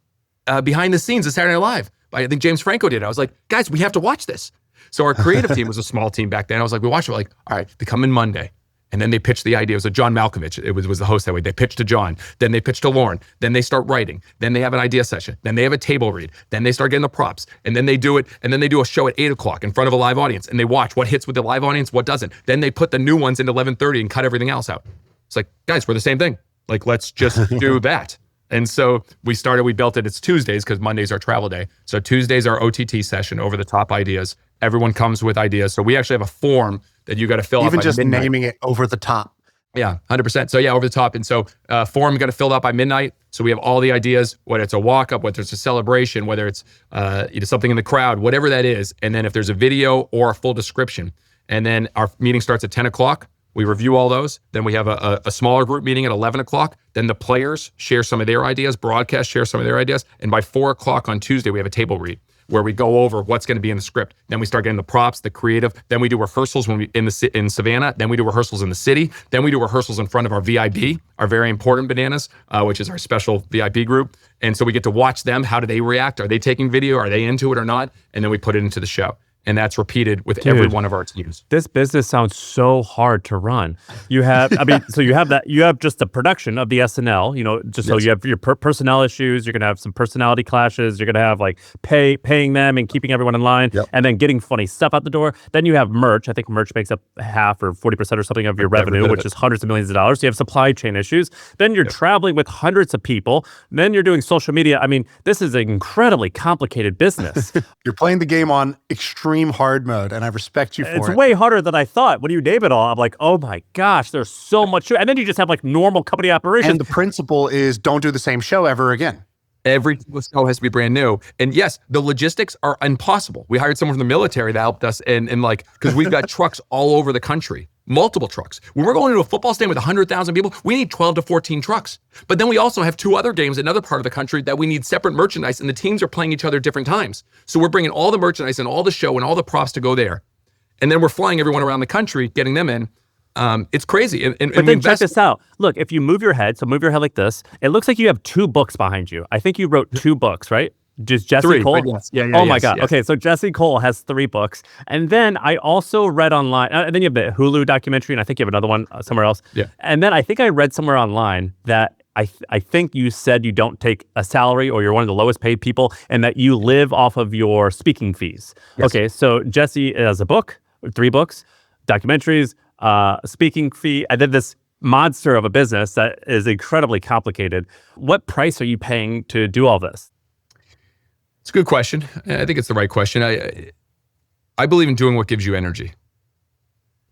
behind the scenes of Saturday Night Live. I think James Franco did. I was like, guys, we have to watch this. So our creative team was a small team back then. I was like, we watched it, like, all right, they come in Monday. And then they pitched the idea. It was a John Malkovich. It was the host that way. They pitched to John. Then they pitched to Lauren. Then they start writing. Then they have an idea session. Then they have a table read. Then they start getting the props. And then they do it. And then they do a show at 8:00 in front of a live audience. And they watch what hits with the live audience, what doesn't. Then they put the new ones into 11:30 and cut everything else out. It's like, guys, we're the same thing. Like, let's just do that. And so we built it. It's Tuesdays because Monday's our travel day. So Tuesdays are OTT session, over the top ideas. Everyone comes with ideas. So we actually have a form that you got to fill out. Even just naming it over the top. Yeah, 100%. So yeah, over the top. And so form got to fill out by midnight. So we have all the ideas, whether it's a walk-up, whether it's a celebration, whether it's something in the crowd, whatever that is. And then if there's a video or a full description. And then our meeting starts at 10:00. We review all those. Then we have a smaller group meeting at 11:00. Then the players share some of their ideas, broadcast share some of their ideas. And by 4:00 on Tuesday, we have a table read where we go over what's going to be in the script. Then we start getting the props, the creative. Then we do rehearsals in Savannah. Then we do rehearsals in the city. Then we do rehearsals in front of our VIP, our very important bananas, which is our special VIP group. And so we get to watch them. How do they react? Are they taking video? Are they into it or not? And then we put it into the show. And that's repeated with every one of our teams. This business sounds so hard to run. You have, so you have just the production of the SNL, so you have your personnel issues. You're going to have some personality clashes. You're going to have like paying them and keeping everyone in line, and then getting funny stuff out the door. Then you have merch. I think merch makes up half or 40% or something of your revenue, which is hundreds of millions of dollars. So you have supply chain issues. Then you're traveling with hundreds of people. Then you're doing social media. This is an incredibly complicated business. You're playing the game on extreme hard mode, and I respect you for it. It's way harder than I thought. When you name it all, I'm like, oh my gosh, there's so much. And then you just have like normal company operations. And the principle is don't do the same show ever again. Every show has to be brand new. And yes, the logistics are impossible. We hired someone from the military that helped us, and because we've got trucks all over the country. Multiple trucks. When we're going to a football stadium with 100,000 people, we need 12 to 14 trucks. But then we also have 2 other games in another part of the country that we need separate merchandise, and the teams are playing each other at different times. So we're bringing all the merchandise and all the show and all the props to go there. And then we're flying everyone around the country, getting them in. It's crazy. But then check this out. Look, if you move your head like this, it looks like you have 2 books behind you. I think you wrote 2 books, right? Just Jesse 3, Cole? yes. Oh my God. Yes. Okay, so Jesse Cole has 3 books. And then I also read online, and then you have the Hulu documentary, and I think you have another one somewhere else. Yeah. And then I think I read somewhere online that I think you said you don't take a salary, or you're one of the lowest paid people, and that you live off of your speaking fees. Yes. Okay, so Jesse has a book, 3 books, documentaries, speaking fee, and then this monster of a business that is incredibly complicated. What price are you paying to do all this? It's a good question. I think it's the right question. I believe in doing what gives you energy.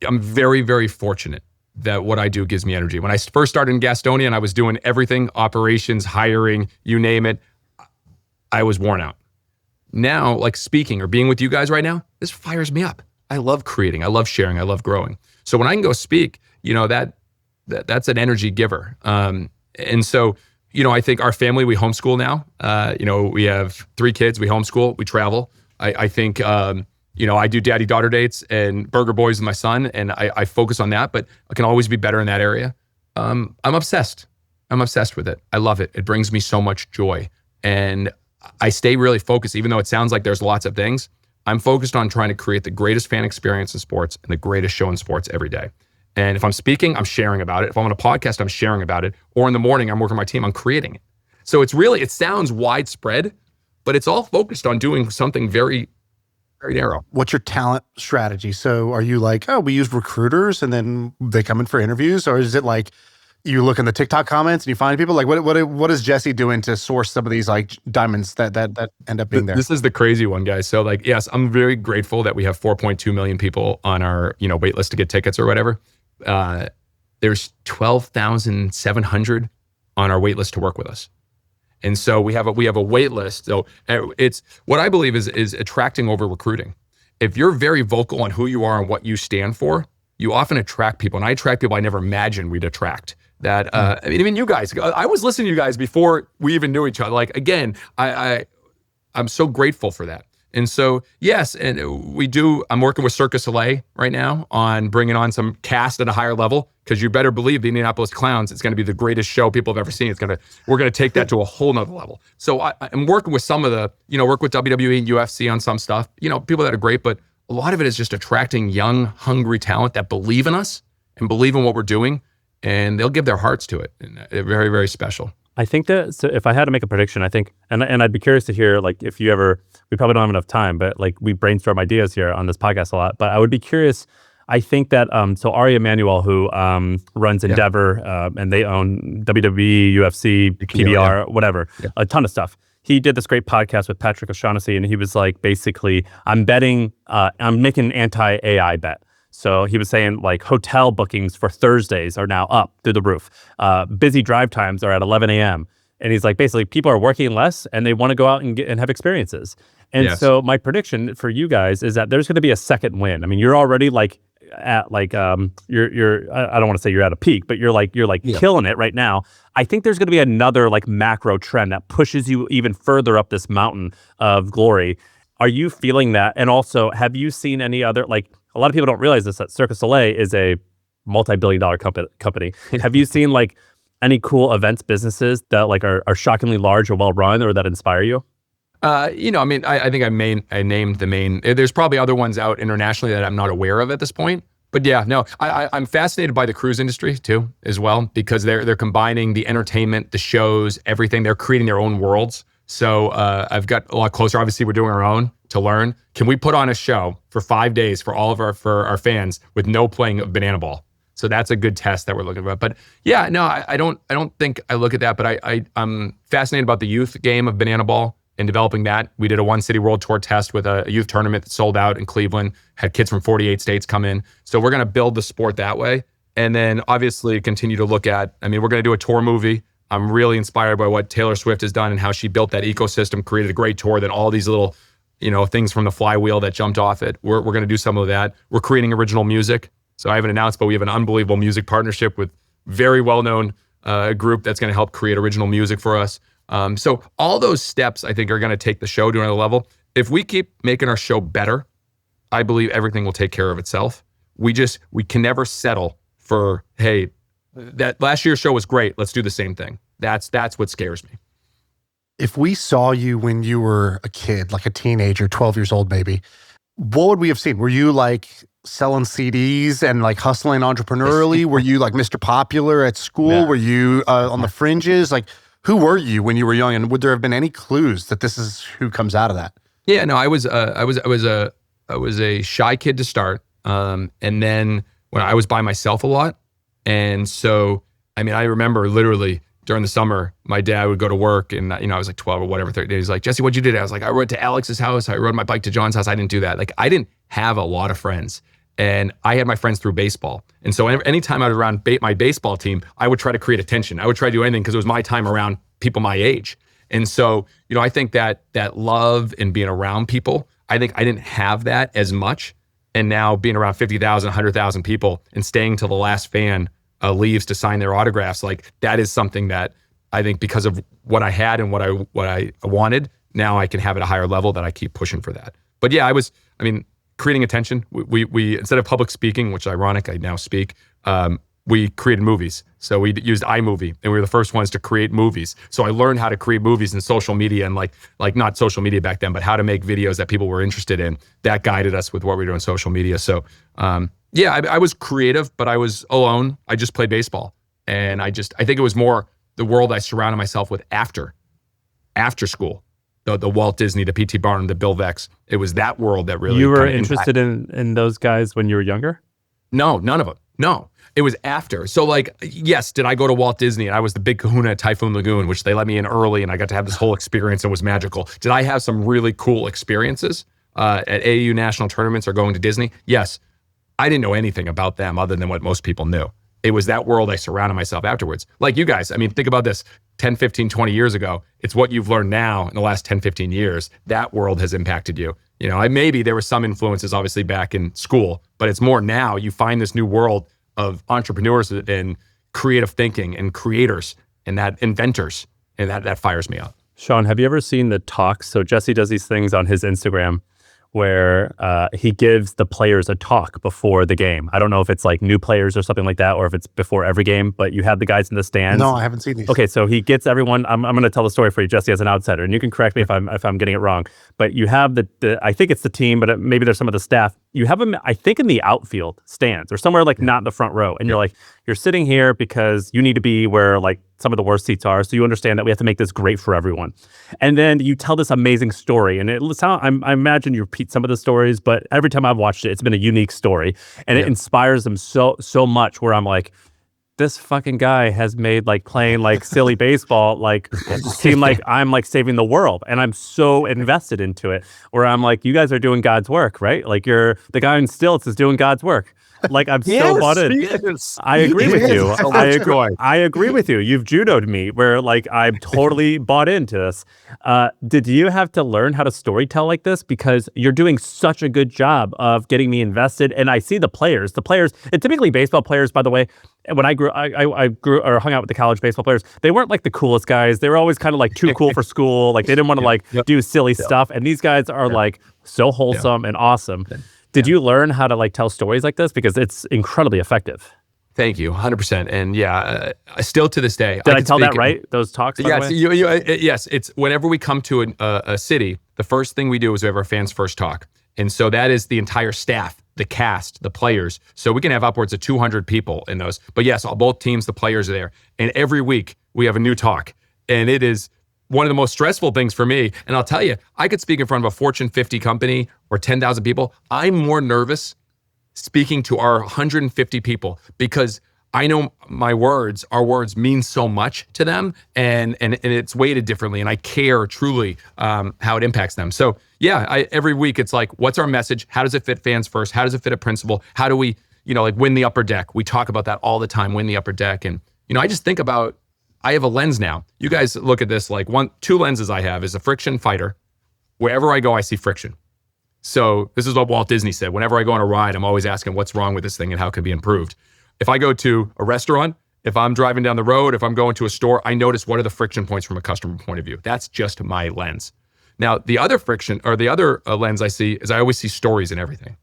I'm very, very fortunate that what I do gives me energy. When I first started in Gastonia and I was doing everything, operations, hiring, you name it, I was worn out. Now, like speaking or being with you guys right now, this fires me up. I love creating. I love sharing. I love growing. So when I can go speak, that's an energy giver. And so, I think our family, we homeschool now. We have 3 kids. We homeschool. We travel. I think, I do daddy-daughter dates and burger boys with my son, and I focus on that, but I can always be better in that area. I'm obsessed. I'm obsessed with it. I love it. It brings me so much joy. And I stay really focused, even though it sounds like there's lots of things. I'm focused on trying to create the greatest fan experience in sports and the greatest show in sports every day. And if I'm speaking, I'm sharing about it. If I'm on a podcast, I'm sharing about it. Or in the morning, I'm working with my team, I'm creating it. So it sounds widespread, but it's all focused on doing something very, very narrow. What's your talent strategy? So are you like, we use recruiters and then they come in for interviews? Or is it like you look in the TikTok comments and you find people? Like what is Jesse doing to source some of these like diamonds that end up being there? This is the crazy one, guys. So yes, I'm very grateful that we have 4.2 million people on our wait list to get tickets or whatever. There's 12,700 on our wait list to work with us. And so we have a wait list. So it's what I believe is attracting over recruiting. If you're very vocal on who you are and what you stand for, you often attract people. And I attract people I never imagined we'd attract. That you guys, I was listening to you guys before we even knew each other. Like, again, I'm so grateful for that. And so, yes, and I'm working with Circus LA right now on bringing on some cast at a higher level, because you better believe the Indianapolis Clowns, it's going to be the greatest show people have ever seen. We're going to take that to a whole nother level. So I'm working with some of the, work with WWE and UFC on some stuff, people that are great, but a lot of it is just attracting young, hungry talent that believe in us and believe in what we're doing, and they'll give their hearts to it. And they're very, very special. I think that, so if I had to make a prediction, I think, and I'd be curious to hear, like, if you ever, we probably don't have enough time, but like we brainstorm ideas here on this podcast a lot, but I would be curious. I think that, so Arie Emanuel, who runs Endeavor, and they own WWE, UFC, PBR, whatever, a ton of stuff. He did this great podcast with Patrick O'Shaughnessy, and he was like, basically, I'm making an anti-AI bet. So he was saying like hotel bookings for Thursdays are now up through the roof. Busy drive times are at 11 a.m. And he's like, basically, people are working less and they want to go out and have experiences. And so my prediction for you guys is that there's going to be a second win. I mean, you're already like at like you're I don't want to say you're at a peak, but you're like killing it right now. I think there's going to be another like macro trend that pushes you even further up this mountain of glory. Are you feeling that? And also, have you seen any other, like, a lot of people don't realize this, that Cirque du Soleil is a multi-billion-dollar company. Have you seen like any cool events businesses that like are shockingly large or well-run, or that inspire you? I mean, I think I named the main. There's probably other ones out internationally that I'm not aware of at this point. But yeah, no, I'm fascinated by the cruise industry too, as well, because they're combining the entertainment, the shows, everything. They're creating their own worlds. So I've got a lot closer. Obviously, we're doing our own to learn. Can we put on a show for 5 days for all of our fans with no playing of banana ball? So that's a good test that we're looking at. But yeah, no, I don't think I look at that. But I'm fascinated about the youth game of banana ball and developing that. We did a One City World Tour test with a youth tournament that sold out in Cleveland, had kids from 48 states come in. So we're going to build the sport that way. And then obviously continue to look at, I mean, we're going to do a tour movie. I'm really inspired by what Taylor Swift has done and how she built that ecosystem, created a great tour, then all these little, things from the flywheel that jumped off it. We're going to do some of that. We're creating original music. So I haven't announced, but we have an unbelievable music partnership with very well-known group that's going to help create original music for us. So all those steps, I think, are going to take the show to another level. If we keep making our show better, I believe everything will take care of itself. We can never settle for, hey, that last year's show was great, let's do the same thing. That's what scares me. If we saw you when you were a kid, like a teenager, 12 years old maybe, what would we have seen? Were you like selling CDs and like hustling entrepreneurially? Were you like Mr. Popular at school? No. Were you on the fringes? Like, who were you when you were young? And would there have been any clues that this is who comes out of that? Yeah, no, I was a shy kid to start, and then when I was by myself a lot, and so I mean, I remember literally during the summer, my dad would go to work, and I was like 12 or whatever, 13. He's like, Jesse, what'd you do today? I was like, I rode to Alex's house. I rode my bike to John's house. I didn't do that. Like, I didn't have a lot of friends, and I had my friends through baseball. And so anytime I was around my baseball team, I would try to create attention. I would try to do anything because it was my time around people my age. And so, I think that love and being around people, I think I didn't have that as much. And now being around 50,000, 100,000 people and staying till the last fan leaves to sign their autographs, like that is something that I think because of what I had and what I wanted, now I can have at a higher level that I keep pushing for that. But yeah, creating attention. We instead of public speaking, which is ironic, I now speak, we created movies. So we used iMovie, and we were the first ones to create movies. So I learned how to create movies in social media, and like not social media back then, but how to make videos that people were interested in. That guided us with what we were doing in social media. So yeah, I was creative, but I was alone. I just played baseball. And I think it was more the world I surrounded myself with after school. The Walt Disney, the P.T. Barnum, the Bill Veecks. It was that world that really. You were interested in those guys when you were younger? No, none of them. No, it was after. So like, yes, did I go to Walt Disney and I was the big kahuna at Typhoon Lagoon, which they let me in early and I got to have this whole experience and it was magical. Did I have some really cool experiences at AAU national tournaments or going to Disney? Yes. I didn't know anything about them other than what most people knew. It was that world I surrounded myself afterwards. Like you guys, I mean, think about this 10, 15, 20 years ago. It's what you've learned now in the last 10, 15 years. That world has impacted you. Maybe there were some influences obviously back in school, but it's more now you find this new world of entrepreneurs and creative thinking and creators and that inventors, and that fires me up. Shaan, have you ever seen the talks? So Jesse does these things on his Instagram where he gives the players a talk before the game. I don't know if it's like new players or something like that, or if it's before every game, but you have the guys in the stands. No, I haven't seen these. Okay, so he gets everyone. I'm going to tell the story for you, Jesse, as an outsider, and you can correct me if I'm getting it wrong. But you have the I think it's the team, but maybe there's some of the staff. You have them, I think, in the outfield stands or somewhere like not in the front row, and you're like, you're sitting here because you need to be where like some of the worst seats are, so you understand that we have to make this great for everyone. And then you tell this amazing story, and I imagine you repeat some of the stories, but every time I've watched it, it's been a unique story, and it inspires them so much. Where I'm like, this fucking guy has made like playing like silly baseball like seem like I'm like saving the world, and I'm so invested into it. Where I'm like, you guys are doing God's work, right? Like the guy in stilts is doing God's work. Like I'm so bought in. I agree with you. I agree with you. You've judoed me where like I'm totally bought into this. Did you have to learn how to storytell like this? Because you're doing such a good job of getting me invested. And I see the players, and typically baseball players, by the way, when I grew or hung out with the college baseball players, they weren't like the coolest guys. They were always kind of like too cool for school. Like they didn't want to do silly stuff. And these guys are like so wholesome and awesome. Did you learn how to like tell stories like this? Because it's incredibly effective. Thank you, 100%. And still to this day. Did I tell that right? Those talks? Yes, yes. It's whenever we come to a city, the first thing we do is we have our fans first talk. And so that is the entire staff, the cast, the players. So we can have upwards of 200 people in those. But yes, both teams, the players are there. And every week we have a new talk. And it is one of the most stressful things for me. And I'll tell you, I could speak in front of a Fortune 50 company or 10,000 people. I'm more nervous speaking to our 150 people because I know our words mean so much to them, and it's weighted differently, and I care truly how it impacts them. So yeah, every week it's like, what's our message? How does it fit fans first? How does it fit a principal? How do we, like win the upper deck? We talk about that all the time, win the upper deck. And, I just think about, I have a lens now. You guys look at this, like two lenses I have is a friction fighter. Wherever I go, I see friction. So this is what Walt Disney said. Whenever I go on a ride, I'm always asking what's wrong with this thing and how it can be improved. If I go to a restaurant, if I'm driving down the road, if I'm going to a store, I notice what are the friction points from a customer point of view. That's just my lens. Now, the other friction or the other lens I see is I always see stories in everything.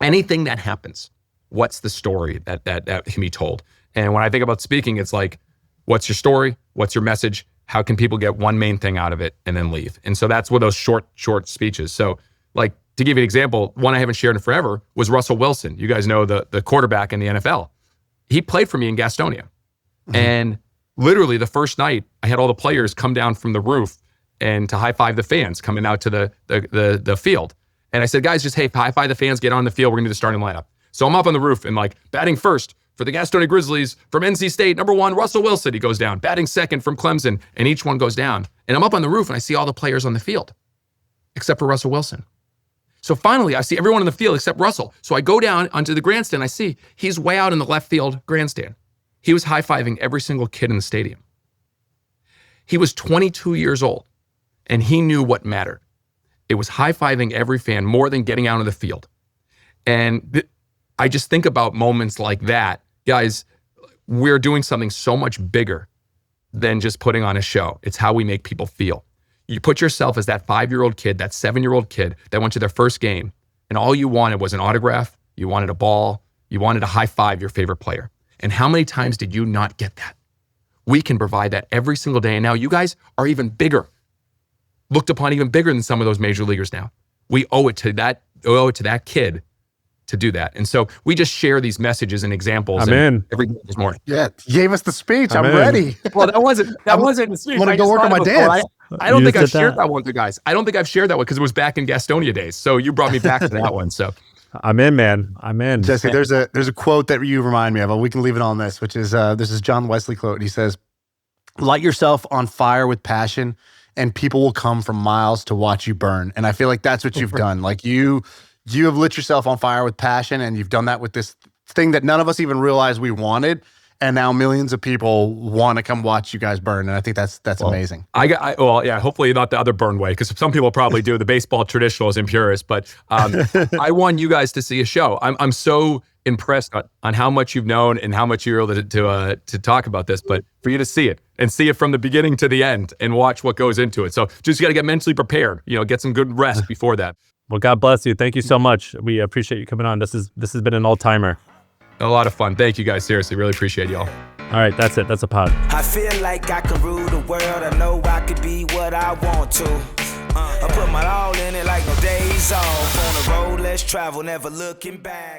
Anything that happens, what's the story that can be told? And when I think about speaking, it's like, what's your story? What's your message? How can people get one main thing out of it and then leave? And so that's what those short speeches. So like, to give you an example, one I haven't shared in forever was Russell Wilson. You guys know the quarterback in the NFL. He played for me in Gastonia. Mm-hmm. And literally the first night, I had all the players come down from the roof and to high five the fans coming out to the field. And I said, guys, just high five the fans, get on the field. We're gonna do the starting lineup. So I'm up on the roof and like batting first for the Gastonia Grizzlies from NC State, number 1, Russell Wilson, he goes down. Batting second from Clemson, and each one goes down. And I'm up on the roof and I see all the players on the field, except for Russell Wilson. So finally, I see everyone in the field except Russell. So I go down onto the grandstand. I see he's way out in the left field grandstand. He was high-fiving every single kid in the stadium. He was 22 years old, and he knew what mattered. It was high-fiving every fan more than getting out of the field. And I just think about moments like that. Guys, we're doing something so much bigger than just putting on a show. It's how we make people feel. You put yourself as that 5-year-old kid, that 7-year-old kid that went to their first game, and all you wanted was an autograph, you wanted a ball, you wanted to high five your favorite player. And how many times did you not get that? We can provide that every single day. And now you guys are even bigger, looked upon even bigger than some of those major leaguers now. We owe it to that kid to do that. And so we just share these messages and examples. I'm in. Every day this morning. Yeah, you gave us the speech. I'm in. ready. Well, that wasn't the speech. I'm going to go work on my dance. I don't think I've shared that one with you guys. I don't think I've shared that one because it was back in Gastonia days. So you brought me back to that one. So I'm in, man. I'm in. Jesse, there's a quote that you remind me of, and we can leave it on this, which is this is John Wesley quote. He says, "Light yourself on fire with passion, and people will come from miles to watch you burn." And I feel like that's what you've done. Like you have lit yourself on fire with passion, and you've done that with this thing that none of us even realized we wanted. And now millions of people want to come watch you guys burn. And I think that's amazing. Hopefully not the other burn way, because some people probably do the baseball traditionals and purists, but I want you guys to see a show. I'm so impressed on how much you've known and how much you're able to talk about this, but for you to see it and see it from the beginning to the end and watch what goes into it. So just got to get mentally prepared, get some good rest before that. Well, God bless you. Thank you so much. We appreciate you coming on. This has been an all-timer. A lot of fun. Thank you guys. Seriously, really appreciate y'all. All right, that's it. That's a pod. I feel like I can rule the world. I know I could be what I want to. I put my all in it like no days off. On the road, let's travel, never looking back.